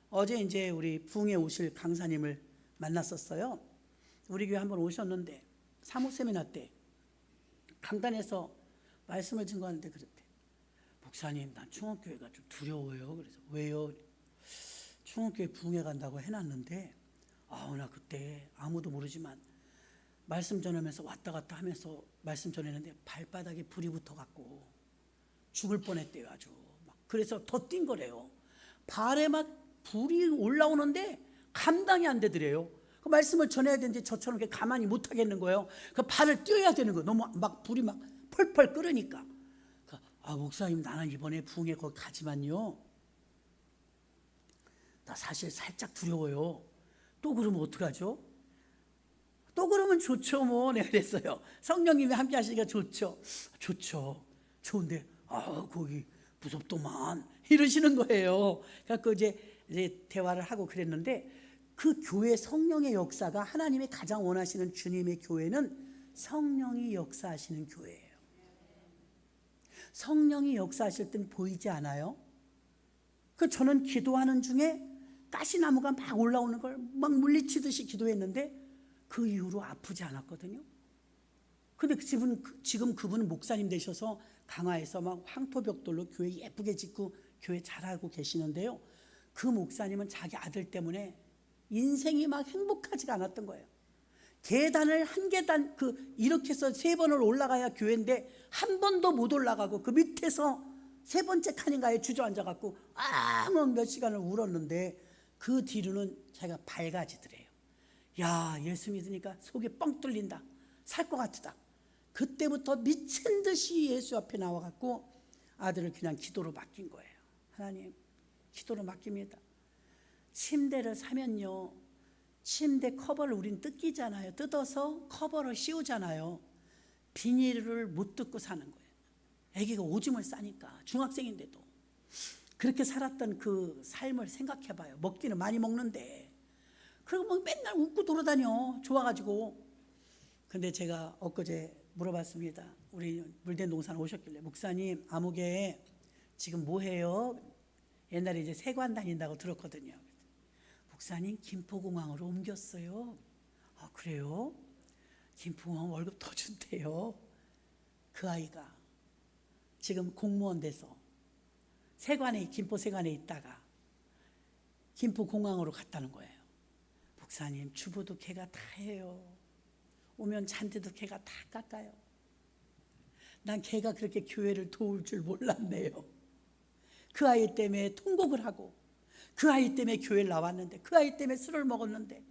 어제 이제 우리 부흥에 오실 강사님을 만났었어요. 우리 교회 한번 오셨는데 사목 세미나 때 강단에서 말씀을 증거하는데 그랬대. 목사님, 난 충원교회가 좀 두려워요. 그래서 왜요? 충원교회 부흥회 간다고 해놨는데 나 그때 아무도 모르지만 말씀 전하면서 왔다 갔다 하면서 말씀 전했는데 발바닥에 불이 붙어갖고 죽을 뻔했대요. 아주 막. 그래서 더 뛴 거래요. 발에 막 불이 올라오는데 감당이 안 되더래요. 그 말씀을 전해야 되는데 저처럼 이렇게 가만히 못 하겠는 거예요. 그 발을 뛰어야 되는 거예요. 너무 막 불이 막 펄펄 끓으니까. 목사님, 나는 이번에 부흥회 거기 가지만요, 나 사실 살짝 두려워요. 또 그러면 어떡하죠? 또 그러면 좋죠 뭐. 내가 그랬어요. 성령님이 함께 하시니까 좋죠. 좋은데 거기 무섭더만 이러시는 거예요. 그래서 이제 대화를 하고 그랬는데, 그 교회 성령의 역사가 하나님이 가장 원하시는 주님의 교회는 성령이 역사하시는 교회예요. 성령이 역사하실 땐 보이지 않아요? 저는 기도하는 중에 가시나무가 막 올라오는 걸 막 물리치듯이 기도했는데 그 이후로 아프지 않았거든요. 근데 지금 그분은 목사님 되셔서 강화에서 막 황토벽돌로 교회 예쁘게 짓고 교회 잘하고 계시는데요, 그 목사님은 자기 아들 때문에 인생이 막 행복하지가 않았던 거예요. 계단을 한 계단 이렇게 해서 3번을 올라가야 교회인데 한 번도 못 올라가고 그 밑에서 3번째 칸인가에 주저앉아갖고 몇 시간을 울었는데, 그 뒤로는 자기가 밝아지더래요. 야, 예수 믿으니까 속이 뻥 뚫린다, 살 것 같다. 그때부터 미친 듯이 예수 앞에 나와갖고 아들을 그냥 기도로 맡긴 거예요. 하나님, 기도로 맡깁니다. 침대를 사면요, 침대 커버를 우린 뜯기잖아요. 뜯어서 커버를 씌우잖아요. 비닐을 못 뜯고 사는 거예요. 아기가 오줌을 싸니까, 중학생인데도. 그렇게 살았던 그 삶을 생각해봐요. 먹기는 많이 먹는데 그리고 막 맨날 웃고 돌아다녀, 좋아가지고. 근데 제가 엊그제 물어봤습니다. 우리 물된 동산 오셨길래, 목사님, 아무개에 지금 뭐 해요? 옛날에 이제 세관 다닌다고 들었거든요. 목사님, 김포공항으로 옮겼어요. 그래요? 김포공항 월급 더 준대요. 그 아이가 지금 공무원 돼서 김포 세관에 있다가 김포공항으로 갔다는 거예요. 목사님, 주부도 걔가 다 해요. 오면 잔디도 걔가 다 깎아요. 난 걔가 그렇게 교회를 도울 줄 몰랐네요. 그 아이 때문에 통곡을 하고, 그 아이 때문에 교회를 나왔는데, 그 아이 때문에 술을 먹었는데,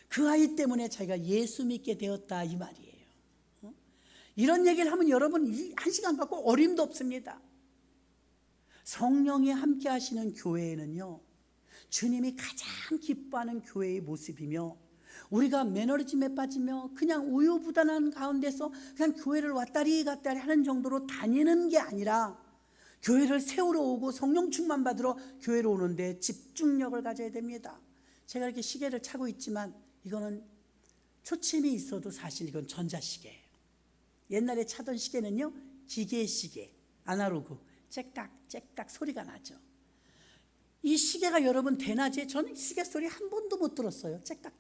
그 아이 때문에 자기가 예수 믿게 되었다, 이 말이에요. 이런 얘기를 하면 여러분 1시간 갖고 어림도 없습니다. 성령이 함께 하시는 교회에는요, 주님이 가장 기뻐하는 교회의 모습이며, 우리가 매너리즘에 빠지며 그냥 우유부단한 가운데서 그냥 교회를 왔다리 갔다리 하는 정도로 다니는 게 아니라, 교회를 세우러 오고 성령 충만 받으러 교회로 오는데 집중력을 가져야 됩니다. 제가 이렇게 시계를 차고 있지만 이거는 초침이 있어도 사실 이건 전자시계예요. 옛날에 차던 시계는요, 기계 시계, 아날로그, 째깍 소리가 나죠. 이 시계가 여러분 대낮에 저는 시계 소리 한 번도 못 들었어요. 째깍.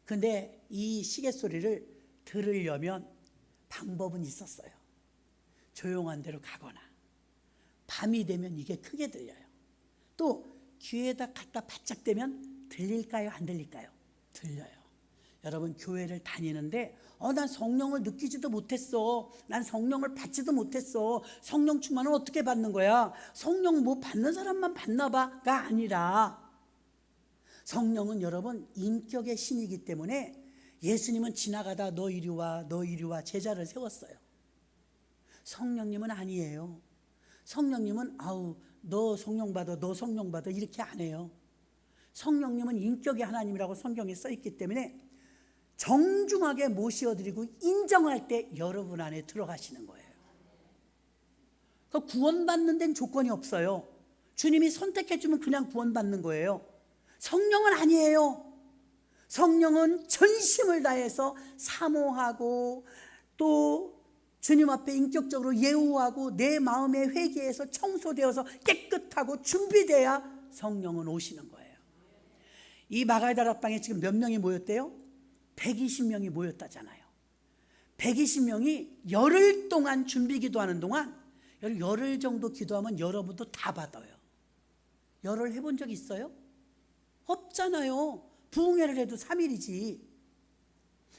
근데 이 시계 소리를 들으려면 방법은 있었어요. 조용한 데로 가거나 밤이 되면 이게 크게 들려요. 또 귀에다 갖다 바짝 대면 들릴까요? 안 들릴까요? 들려요. 여러분 교회를 다니는데 난 성령을 느끼지도 못했어. 난 성령을 받지도 못했어. 성령 충만은 어떻게 받는 거야? 성령 뭐 받는 사람만 받나 봐가 아니라 성령은 여러분 인격의 신이기 때문에 예수님은 지나가다 너 이리 와 제자를 세웠어요. 성령님은 아니에요. 성령님은 너 성령 받아 이렇게 안 해요. 성령님은 인격의 하나님이라고 성경에 써 있기 때문에 정중하게 모시어드리고 인정할 때 여러분 안에 들어가시는 거예요. 구원받는 데는 조건이 없어요. 주님이 선택해주면 그냥 구원받는 거예요. 성령은 아니에요. 성령은 전심을 다해서 사모하고 또 주님 앞에 인격적으로 예우하고 내 마음에 회개해서 청소되어서 깨끗하고 준비돼야 성령은 오시는 거예요. 이 마가의 다락방에 지금 몇 명이 모였대요? 120명이 모였다잖아요. 120명이 열흘 동안 준비 기도하는 동안 열흘 정도 기도하면 여러분도 다 받아요. 열흘 해본 적 있어요? 없잖아요. 부흥회를 해도 3일이지.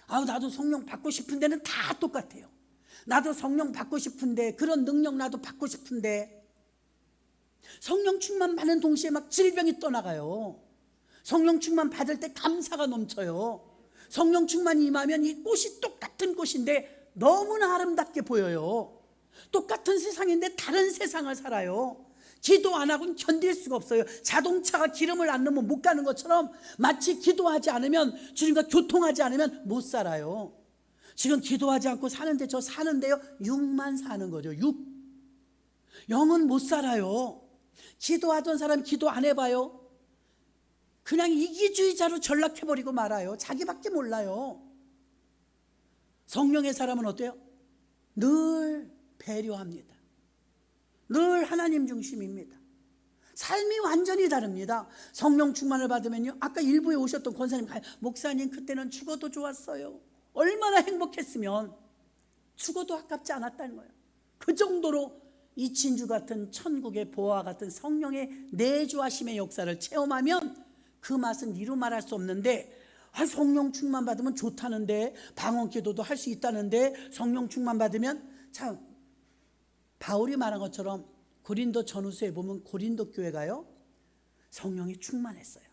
나도 성령 받고 싶은 데는 다 똑같아요. 나도 성령 받고 싶은데 그런 능력 나도 받고 싶은데 성령 충만 받는 동시에 막 질병이 떠나가요. 성령 충만 받을 때 감사가 넘쳐요. 성령 충만이 임하면 이 꽃이 똑같은 꽃인데 너무나 아름답게 보여요. 똑같은 세상인데 다른 세상을 살아요. 기도 안 하고는 견딜 수가 없어요. 자동차가 기름을 안 넣으면 못 가는 것처럼 마치 기도하지 않으면 주님과 교통하지 않으면 못 살아요. 지금 기도하지 않고 사는데 저 사는데요 육만 사는 거죠. 영은 못 살아요. 기도하던 사람 기도 안 해봐요. 그냥 이기주의자로 전락해버리고 말아요. 자기밖에 몰라요. 성령의 사람은 어때요? 늘 배려합니다. 늘 하나님 중심입니다. 삶이 완전히 다릅니다. 성령 충만을 받으면요, 아까 일부에 오셨던 권사님, 목사님 그때는 죽어도 좋았어요. 얼마나 행복했으면 죽어도 아깝지 않았다는 거예요. 그 정도로 이 진주 같은 천국의 보화와 같은 성령의 내주하심의 역사를 체험하면 그 맛은 이루 말할 수 없는데, 성령 충만 받으면 좋다는데, 방언 기도도 할 수 있다는데, 성령 충만 받으면, 참 바울이 말한 것처럼 고린도 전후서에 보면 고린도 교회가요 성령이 충만했어요.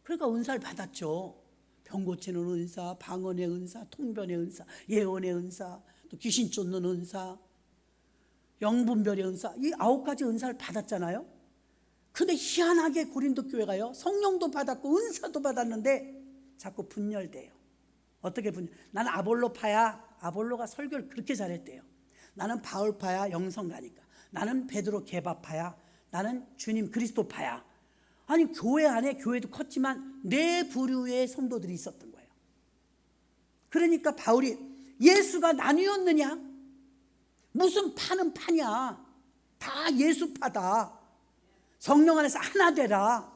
그러니까 은사를 받았죠. 병 고치는 은사, 방언의 은사, 통변의 은사, 예언의 은사, 또 귀신 쫓는 은사, 영분별의 은사, 이 9가지 은사를 받았잖아요. 근데 희한하게 고린도 교회가요 성령도 받았고 은사도 받았는데 자꾸 분열돼요. 어떻게 나는 아볼로파야. 아볼로가 설교를 그렇게 잘했대요. 나는 바울파야. 영성가니까. 나는 베드로 게바파야. 나는 주님 그리스도파야. 아니 교회 안에 교회도 컸지만 네 부류의 성도들이 있었던 거예요. 그러니까 바울이 예수가 나뉘었느냐? 무슨 파는 파냐? 다 예수파다. 성령 안에서 하나 되라.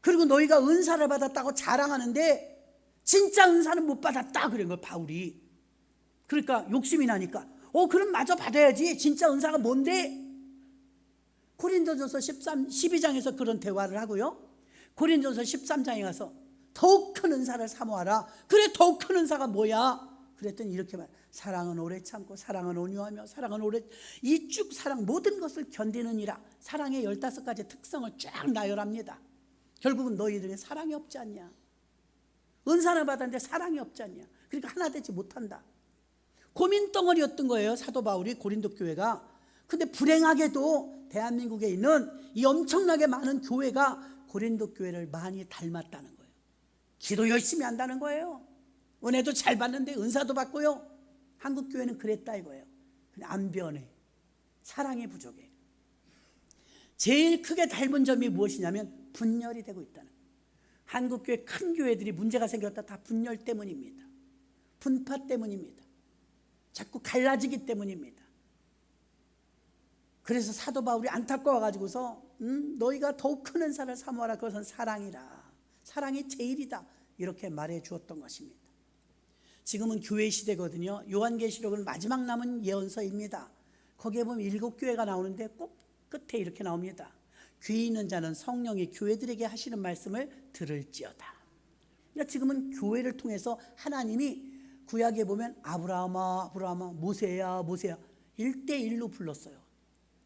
그리고 너희가 은사를 받았다고 자랑하는데 진짜 은사는 못 받았다 그런 거예요 바울이. 그러니까 욕심이 나니까 그럼 마저 받아야지. 진짜 은사가 뭔데? 고린도전서 12장에서 그런 대화를 하고요, 고린도전서 13장에 가서 더욱 큰 은사를 사모하라. 그래, 더욱 큰 은사가 뭐야? 그랬더니 이렇게 말, 사랑은 오래 참고 사랑은 온유하며 사랑은 오래, 이 쭉 사랑 모든 것을 견디느니라. 사랑의 15가지 특성을 쫙 나열합니다. 결국은 너희들의 사랑이 없지 않냐? 은사를 받았는데 사랑이 없지 않냐? 그러니까 하나 되지 못한다. 고민덩어리였던 거예요 사도 바울이, 고린도 교회가. 근데 불행하게도 대한민국에 있는 이 엄청나게 많은 교회가 고린도 교회를 많이 닮았다는 거예요. 기도 열심히 한다는 거예요. 은혜도 잘 받는데 은사도 받고요. 한국 교회는 그랬다 이거예요. 근데 안 변해. 사랑이 부족해. 제일 크게 닮은 점이 무엇이냐면 분열이 되고 있다는 거예요. 한국 교회 큰 교회들이 문제가 생겼다 다 분열 때문입니다. 분파 때문입니다. 자꾸 갈라지기 때문입니다. 그래서 사도 바울이 안타까워 가지고서 너희가 더욱 큰 은사를 사모하라. 그것은 사랑이라. 사랑이 제일이다. 이렇게 말해 주었던 것입니다. 지금은 교회 시대거든요. 요한계시록은 마지막 남은 예언서입니다. 거기에 보면 7교회가 나오는데 꼭 끝에 이렇게 나옵니다. 귀 있는 자는 성령이 교회들에게 하시는 말씀을 들을지어다. 그러니까 지금은 교회를 통해서 하나님이 구약에 보면 아브라함아 아브라함아 모세야 모세야 1대1로 불렀어요.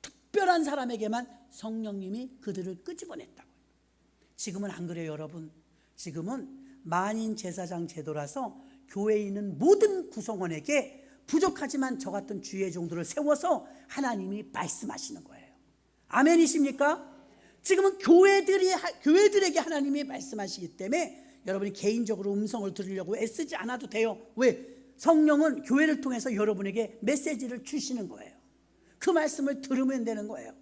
특별한 사람에게만 성령님이 그들을 끄집어냈다고요. 지금은 안 그래요, 여러분. 지금은 만인 제사장 제도라서 교회에 있는 모든 구성원에게 부족하지만 저 같은 주의 종들을 세워서 하나님이 말씀하시는 거예요. 아멘이십니까? 지금은 교회들에게 하나님이 말씀하시기 때문에 여러분이 개인적으로 음성을 들으려고 애쓰지 않아도 돼요. 왜? 성령은 교회를 통해서 여러분에게 메시지를 주시는 거예요. 그 말씀을 들으면 되는 거예요.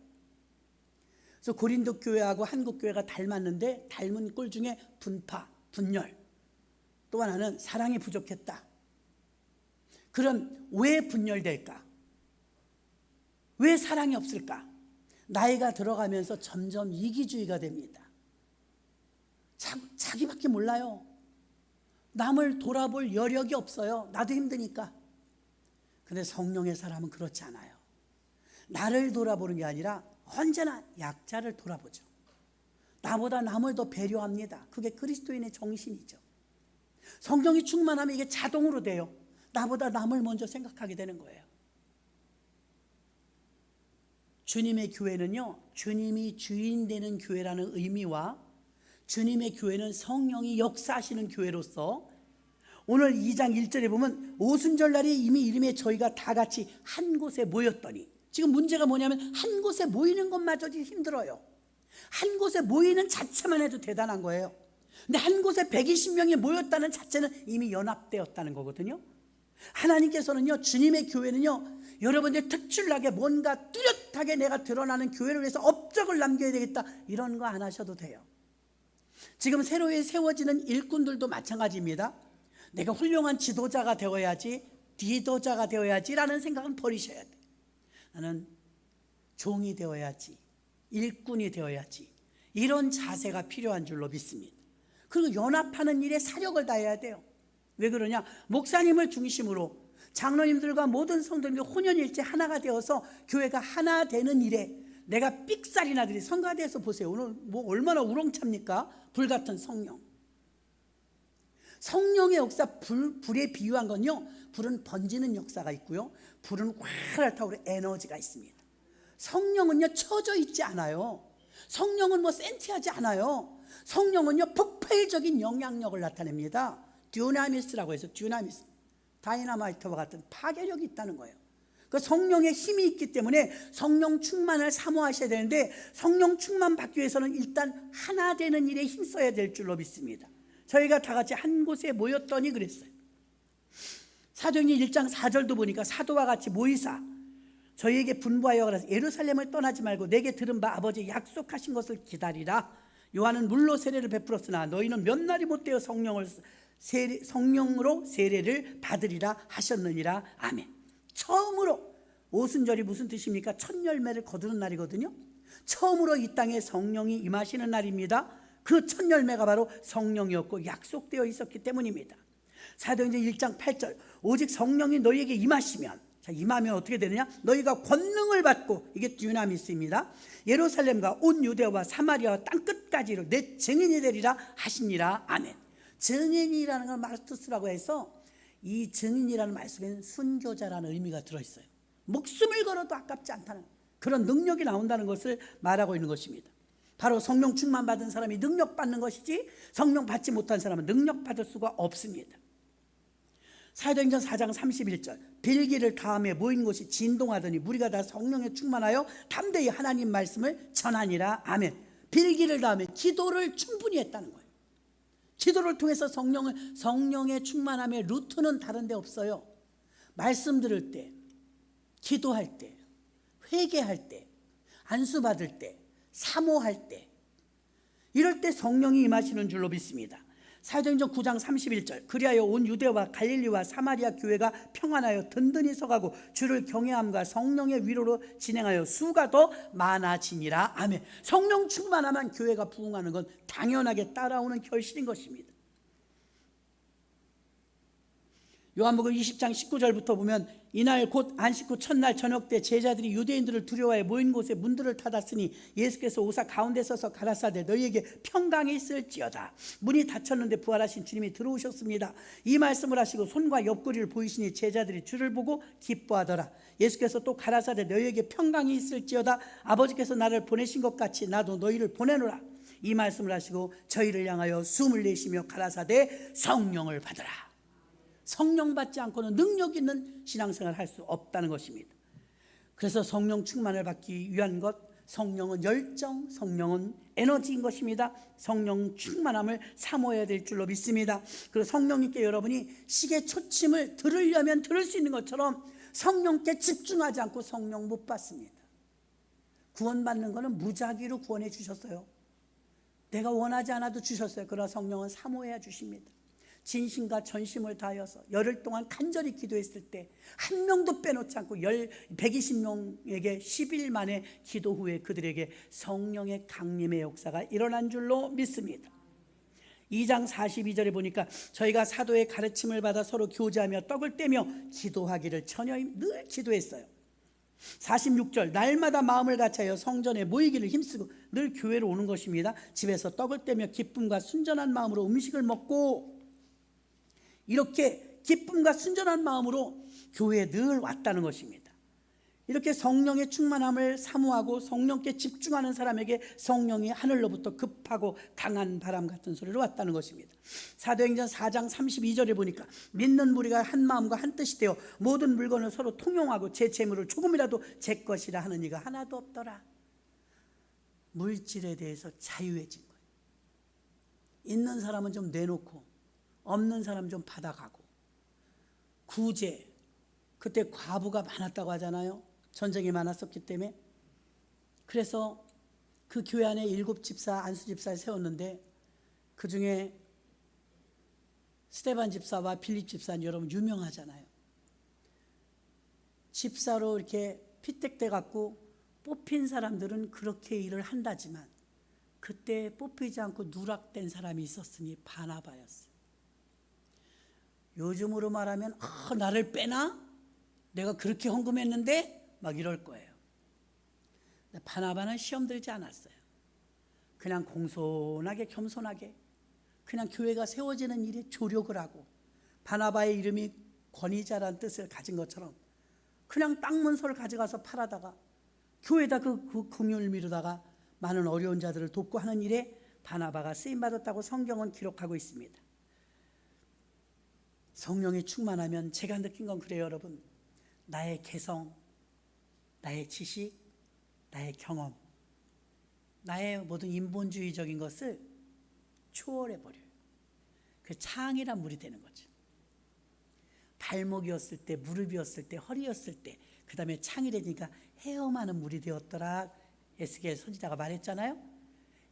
그래서 고린도 교회하고 한국 교회가 닮았는데 닮은 꼴 중에 분파, 분열, 또 하나는 사랑이 부족했다. 그럼 왜 분열될까? 왜 사랑이 없을까? 나이가 들어가면서 점점 이기주의가 됩니다. 자기밖에 몰라요. 남을 돌아볼 여력이 없어요. 나도 힘드니까. 근데 성령의 사람은 그렇지 않아요. 나를 돌아보는 게 아니라 언제나 약자를 돌아보죠. 나보다 남을 더 배려합니다. 그게 그리스도인의 정신이죠. 성령이 충만하면 이게 자동으로 돼요. 나보다 남을 먼저 생각하게 되는 거예요. 주님의 교회는요, 주님이 주인 되는 교회라는 의미와 주님의 교회는 성령이 역사하시는 교회로서 오늘 2장 1절에 보면 오순절날이 이미 이름에 저희가 다 같이 한 곳에 모였더니, 지금 문제가 뭐냐면 한 곳에 모이는 것마저도 힘들어요. 한 곳에 모이는 자체만 해도 대단한 거예요. 근데 한 곳에 120명이 모였다는 자체는 이미 연합되었다는 거거든요. 하나님께서는요, 주님의 교회는요, 여러분들 특출나게 뭔가 뚜렷하게 내가 드러나는 교회를 위해서 업적을 남겨야 되겠다, 이런 거 안 하셔도 돼요. 지금 새로 세워지는 일꾼들도 마찬가지입니다. 내가 훌륭한 지도자가 되어야지, 리더자가 되어야지라는 생각은 버리셔야 돼요. 나는 종이 되어야지, 일꾼이 되어야지, 이런 자세가 필요한 줄로 믿습니다. 그리고 연합하는 일에 사력을 다해야 돼요. 왜 그러냐? 목사님을 중심으로 장로님들과 모든 성도님들 혼연일체 하나가 되어서 교회가 하나 되는 일에 내가 삑살이나 들이 성가대에서 보세요. 오늘 뭐 얼마나 우렁찹니까? 불같은 성령. 성령의 역사, 불에 비유한 건요, 불은 번지는 역사가 있고요, 불은 활활 타오르는 에너지가 있습니다. 성령은요 처져 있지 않아요. 성령은 뭐 센티하지 않아요. 성령은요 폭발적인 영향력을 나타냅니다. 듀나미스라고 해서 듀나미스, 다이너마이트와 같은 파괴력이 있다는 거예요. 그 성령의 힘이 있기 때문에 성령 충만을 사모하셔야 되는데, 성령 충만 받기 위해서는 일단 하나 되는 일에 힘써야 될 줄로 믿습니다. 저희가 다 같이 한 곳에 모였더니 그랬어요. 사도행전 1장 4절도 보니까 사도와 같이 모이사 저희에게 분부하여 가라사 예루살렘을 떠나지 말고 내게 들은 바 아버지 약속하신 것을 기다리라. 요한은 물로 세례를 베풀었으나 너희는 몇 날이 못되어 성령으로 세례를 받으리라 하셨느니라. 아멘. 처음으로, 오순절이 무슨 뜻입니까? 첫 열매를 거두는 날이거든요. 처음으로 이 땅에 성령이 임하시는 날입니다. 그 첫 열매가 바로 성령이었고 약속되어 있었기 때문입니다. 사도행전 1장 8절, 오직 성령이 너희에게 임하시면, 자, 임하면 어떻게 되느냐? 너희가 권능을 받고, 이게 듀나미스입니다. 예루살렘과 온 유대와 사마리아와 땅끝까지로 내 증인이 되리라 하시니라. 아멘. 증인이라는 건 마르투스라고 해서 이 증인이라는 말씀에는 순교자라는 의미가 들어있어요. 목숨을 걸어도 아깝지 않다는 그런 능력이 나온다는 것을 말하고 있는 것입니다. 바로 성령 충만 받은 사람이 능력 받는 것이지, 성령 받지 못한 사람은 능력 받을 수가 없습니다. 사도행전 4장 31절, 빌기를 다음에 모인 곳이 진동하더니 무리가 다 성령에 충만하여 담대히 하나님 말씀을 전하니라. 아멘. 빌기를 다음에 기도를 충분히 했다는 거예요. 기도를 통해서 성령의 충만함의 루트는 다른 데 없어요. 말씀 들을 때, 기도할 때, 회개할 때, 안수 받을 때, 사모할 때, 이럴 때 성령이 임하시는 줄로 믿습니다. 사도행전 9장 31절 그리하여 온 유대와 갈릴리와 사마리아 교회가 평안하여 든든히 서가고 주를 경외함과 성령의 위로로 진행하여 수가 더 많아지니라. 아멘. 성령 충만하면 교회가 부흥하는 건 당연하게 따라오는 결실인 것입니다. 요한복음 20장 19절부터 보면 이날 곧 안식 후 첫날 저녁 때 제자들이 유대인들을 두려워해 모인 곳에 문들을 닫았으니 예수께서 오사 가운데 서서 가라사대 너희에게 평강이 있을지어다. 문이 닫혔는데 부활하신 주님이 들어오셨습니다. 이 말씀을 하시고 손과 옆구리를 보이시니 제자들이 주를 보고 기뻐하더라. 예수께서 또 가라사대 너희에게 평강이 있을지어다. 아버지께서 나를 보내신 것 같이 나도 너희를 보내노라. 이 말씀을 하시고 저희를 향하여 숨을 내쉬며 가라사대 성령을 받으라. 성령 받지 않고는 능력 있는 신앙생활을 할 수 없다는 것입니다. 그래서 성령 충만을 받기 위한 것, 성령은 열정, 성령은 에너지인 것입니다. 성령 충만함을 사모해야 될 줄로 믿습니다. 그리고 성령님께 여러분이 시계 초침을 들으려면 들을 수 있는 것처럼 성령께 집중하지 않고 성령 못 받습니다. 구원받는 것은 무작위로 구원해 주셨어요. 내가 원하지 않아도 주셨어요. 그러나 성령은 사모해야 주십니다. 진심과 전심을 다하여서 열흘 동안 간절히 기도했을 때 한 명도 빼놓지 않고 120명에게 10일 만에 기도 후에 그들에게 성령의 강림의 역사가 일어난 줄로 믿습니다. 2장 42절에 보니까 저희가 사도의 가르침을 받아 서로 교제하며 떡을 떼며 기도하기를 천여히 늘 기도했어요. 46절 날마다 마음을 같이하여 성전에 모이기를 힘쓰고 늘 교회로 오는 것입니다. 집에서 떡을 떼며 기쁨과 순전한 마음으로 음식을 먹고 이렇게 기쁨과 순전한 마음으로 교회에 늘 왔다는 것입니다. 이렇게 성령의 충만함을 사모하고 성령께 집중하는 사람에게 성령이 하늘로부터 급하고 강한 바람 같은 소리로 왔다는 것입니다. 사도행전 4장 32절에 보니까 믿는 무리가 한 마음과 한 뜻이 되어 모든 물건을 서로 통용하고 제 재물을 조금이라도 제 것이라 하는 이가 하나도 없더라. 물질에 대해서 자유해진 거예요. 있는 사람은 좀 내놓고 없는 사람 좀 받아가고. 구제, 그때 과부가 많았다고 하잖아요. 전쟁이 많았었기 때문에. 그래서 그 교회 안에 7집사, 안수 집사를 세웠는데 그 중에 스데반 집사와 빌립 집사는 여러분 유명하잖아요. 집사로 이렇게 피택돼 갖고 뽑힌 사람들은 그렇게 일을 한다지만 그때 뽑히지 않고 누락된 사람이 있었으니 바나바였어요. 요즘으로 말하면 나를 빼나? 내가 그렇게 헌금했는데? 막 이럴 거예요. 바나바는 시험 들지 않았어요. 그냥 공손하게 겸손하게 그냥 교회가 세워지는 일에 조력을 하고 바나바의 이름이 권위자라는 뜻을 가진 것처럼 그냥 땅 문서를 가져가서 팔아다가 교회에다 그 긍휼을 미루다가 많은 어려운 자들을 돕고 하는 일에 바나바가 쓰임받았다고 성경은 기록하고 있습니다. 성령이 충만하면 제가 느낀 건 그래요, 여러분. 나의 개성, 나의 지식, 나의 경험, 나의 모든 인본주의적인 것을 초월해버려요. 그 창이란 물이 되는 거죠. 발목이었을 때, 무릎이었을 때, 허리였을 때, 그 다음에 창이 되니까 헤엄하는 물이 되었더라. 에스겔 선지자가 말했잖아요.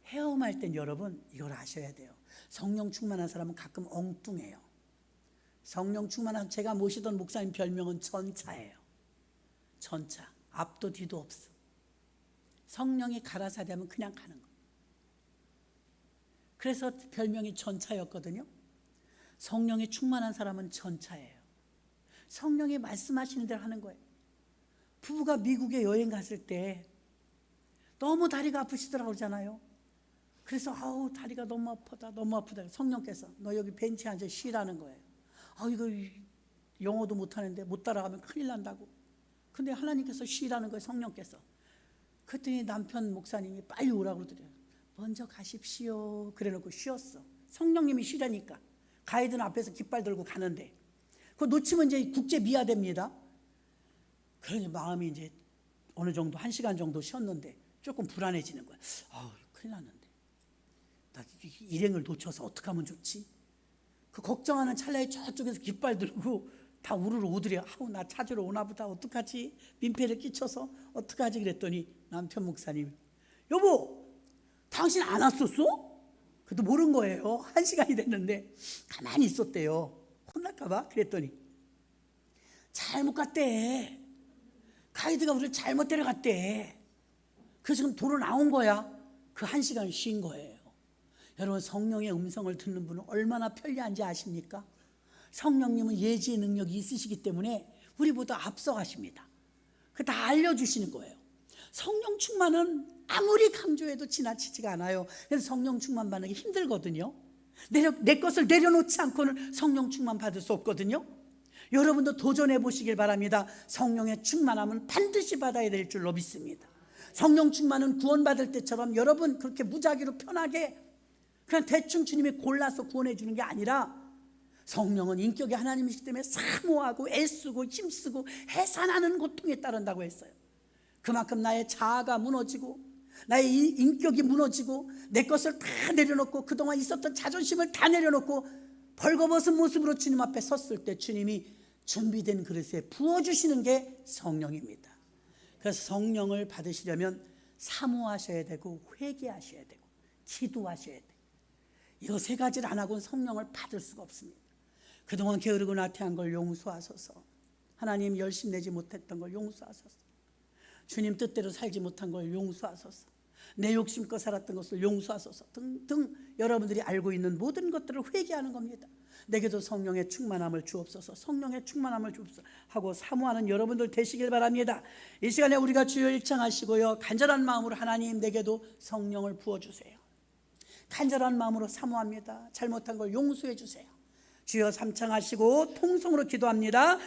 헤엄할 땐 여러분 이걸 아셔야 돼요. 성령 충만한 사람은 가끔 엉뚱해요. 성령 충만한 제가 모시던 목사님 별명은 전차예요. 전차. 앞도 뒤도 없어. 성령이 가라사대하면 그냥 가는 거예요. 그래서 별명이 전차였거든요. 성령이 충만한 사람은 전차예요. 성령이 말씀하시는 대로 하는 거예요. 부부가 미국에 여행 갔을 때 너무 다리가 아프시더라고 그러잖아요. 그래서 다리가 너무 아프다 너무 아프다. 성령께서 너 여기 벤치에 앉아 쉬라는 거예요. 이거 영어도 못하는데 못 따라가면 큰일 난다고. 근데 하나님께서 쉬라는 거예요. 성령께서. 그랬더니 남편 목사님이 빨리 오라고 그러더래요. 먼저 가십시오. 그래놓고 쉬었어. 성령님이 쉬라니까. 가이드는 앞에서 깃발 들고 가는데 그거 놓치면 이제 국제 미화됩니다. 그러니 마음이 이제 어느 정도 1시간 정도 쉬었는데 조금 불안해지는 거야. 큰일 났는데 나 일행을 놓쳐서 어떻게 하면 좋지? 그 걱정하는 찰나에 저쪽에서 깃발 들고 다 우르르 오더래요. 나 찾으러 오나 보다. 어떡하지? 민폐를 끼쳐서 어떡하지? 그랬더니 남편 목사님, 여보 당신 안 왔었어? 그것도 모른 거예요. 1시간이 됐는데 가만히 있었대요. 혼날까 봐. 그랬더니 잘못 갔대. 가이드가 우리를 잘못 데려갔대. 그래서 지금 도로 나온 거야. 그 1시간 쉰 거예요. 여러분, 성령의 음성을 듣는 분은 얼마나 편리한지 아십니까? 성령님은 예지의 능력이 있으시기 때문에 우리보다 앞서가십니다. 그 다 알려주시는 거예요. 성령 충만은 아무리 강조해도 지나치지가 않아요. 그래서 성령 충만 받는 게 힘들거든요. 내 것을 내려놓지 않고는 성령 충만 받을 수 없거든요. 여러분도 도전해 보시길 바랍니다. 성령의 충만함은 반드시 받아야 될 줄로 믿습니다. 성령 충만은 구원받을 때처럼 여러분 그렇게 무작위로 편하게 그냥 대충 주님이 골라서 구원해 주는 게 아니라, 성령은 인격이 하나님이시기 때문에 사모하고 애쓰고 힘쓰고 해산하는 고통에 따른다고 했어요. 그만큼 나의 자아가 무너지고 나의 인격이 무너지고 내 것을 다 내려놓고 그동안 있었던 자존심을 다 내려놓고 벌거벗은 모습으로 주님 앞에 섰을 때 주님이 준비된 그릇에 부어주시는 게 성령입니다. 그래서 성령을 받으시려면 사모하셔야 되고 회개하셔야 되고 기도하셔야 돼요. 이거 3가지를 안 하고는 성령을 받을 수가 없습니다. 그동안 게으르고 나태한 걸 용서하소서. 하나님 열심 내지 못했던 걸 용서하소서. 주님 뜻대로 살지 못한 걸 용서하소서. 내 욕심껏 살았던 것을 용서하소서 등등 여러분들이 알고 있는 모든 것들을 회개하는 겁니다. 내게도 성령의 충만함을 주옵소서, 성령의 충만함을 주옵소서 하고 사모하는 여러분들 되시길 바랍니다. 이 시간에 우리가 주여 일창하시고요, 간절한 마음으로 하나님 내게도 성령을 부어주세요. 간절한 마음으로 사모합니다. 잘못한 걸 용서해 주세요. 주여 삼창하시고 통성으로 기도합니다.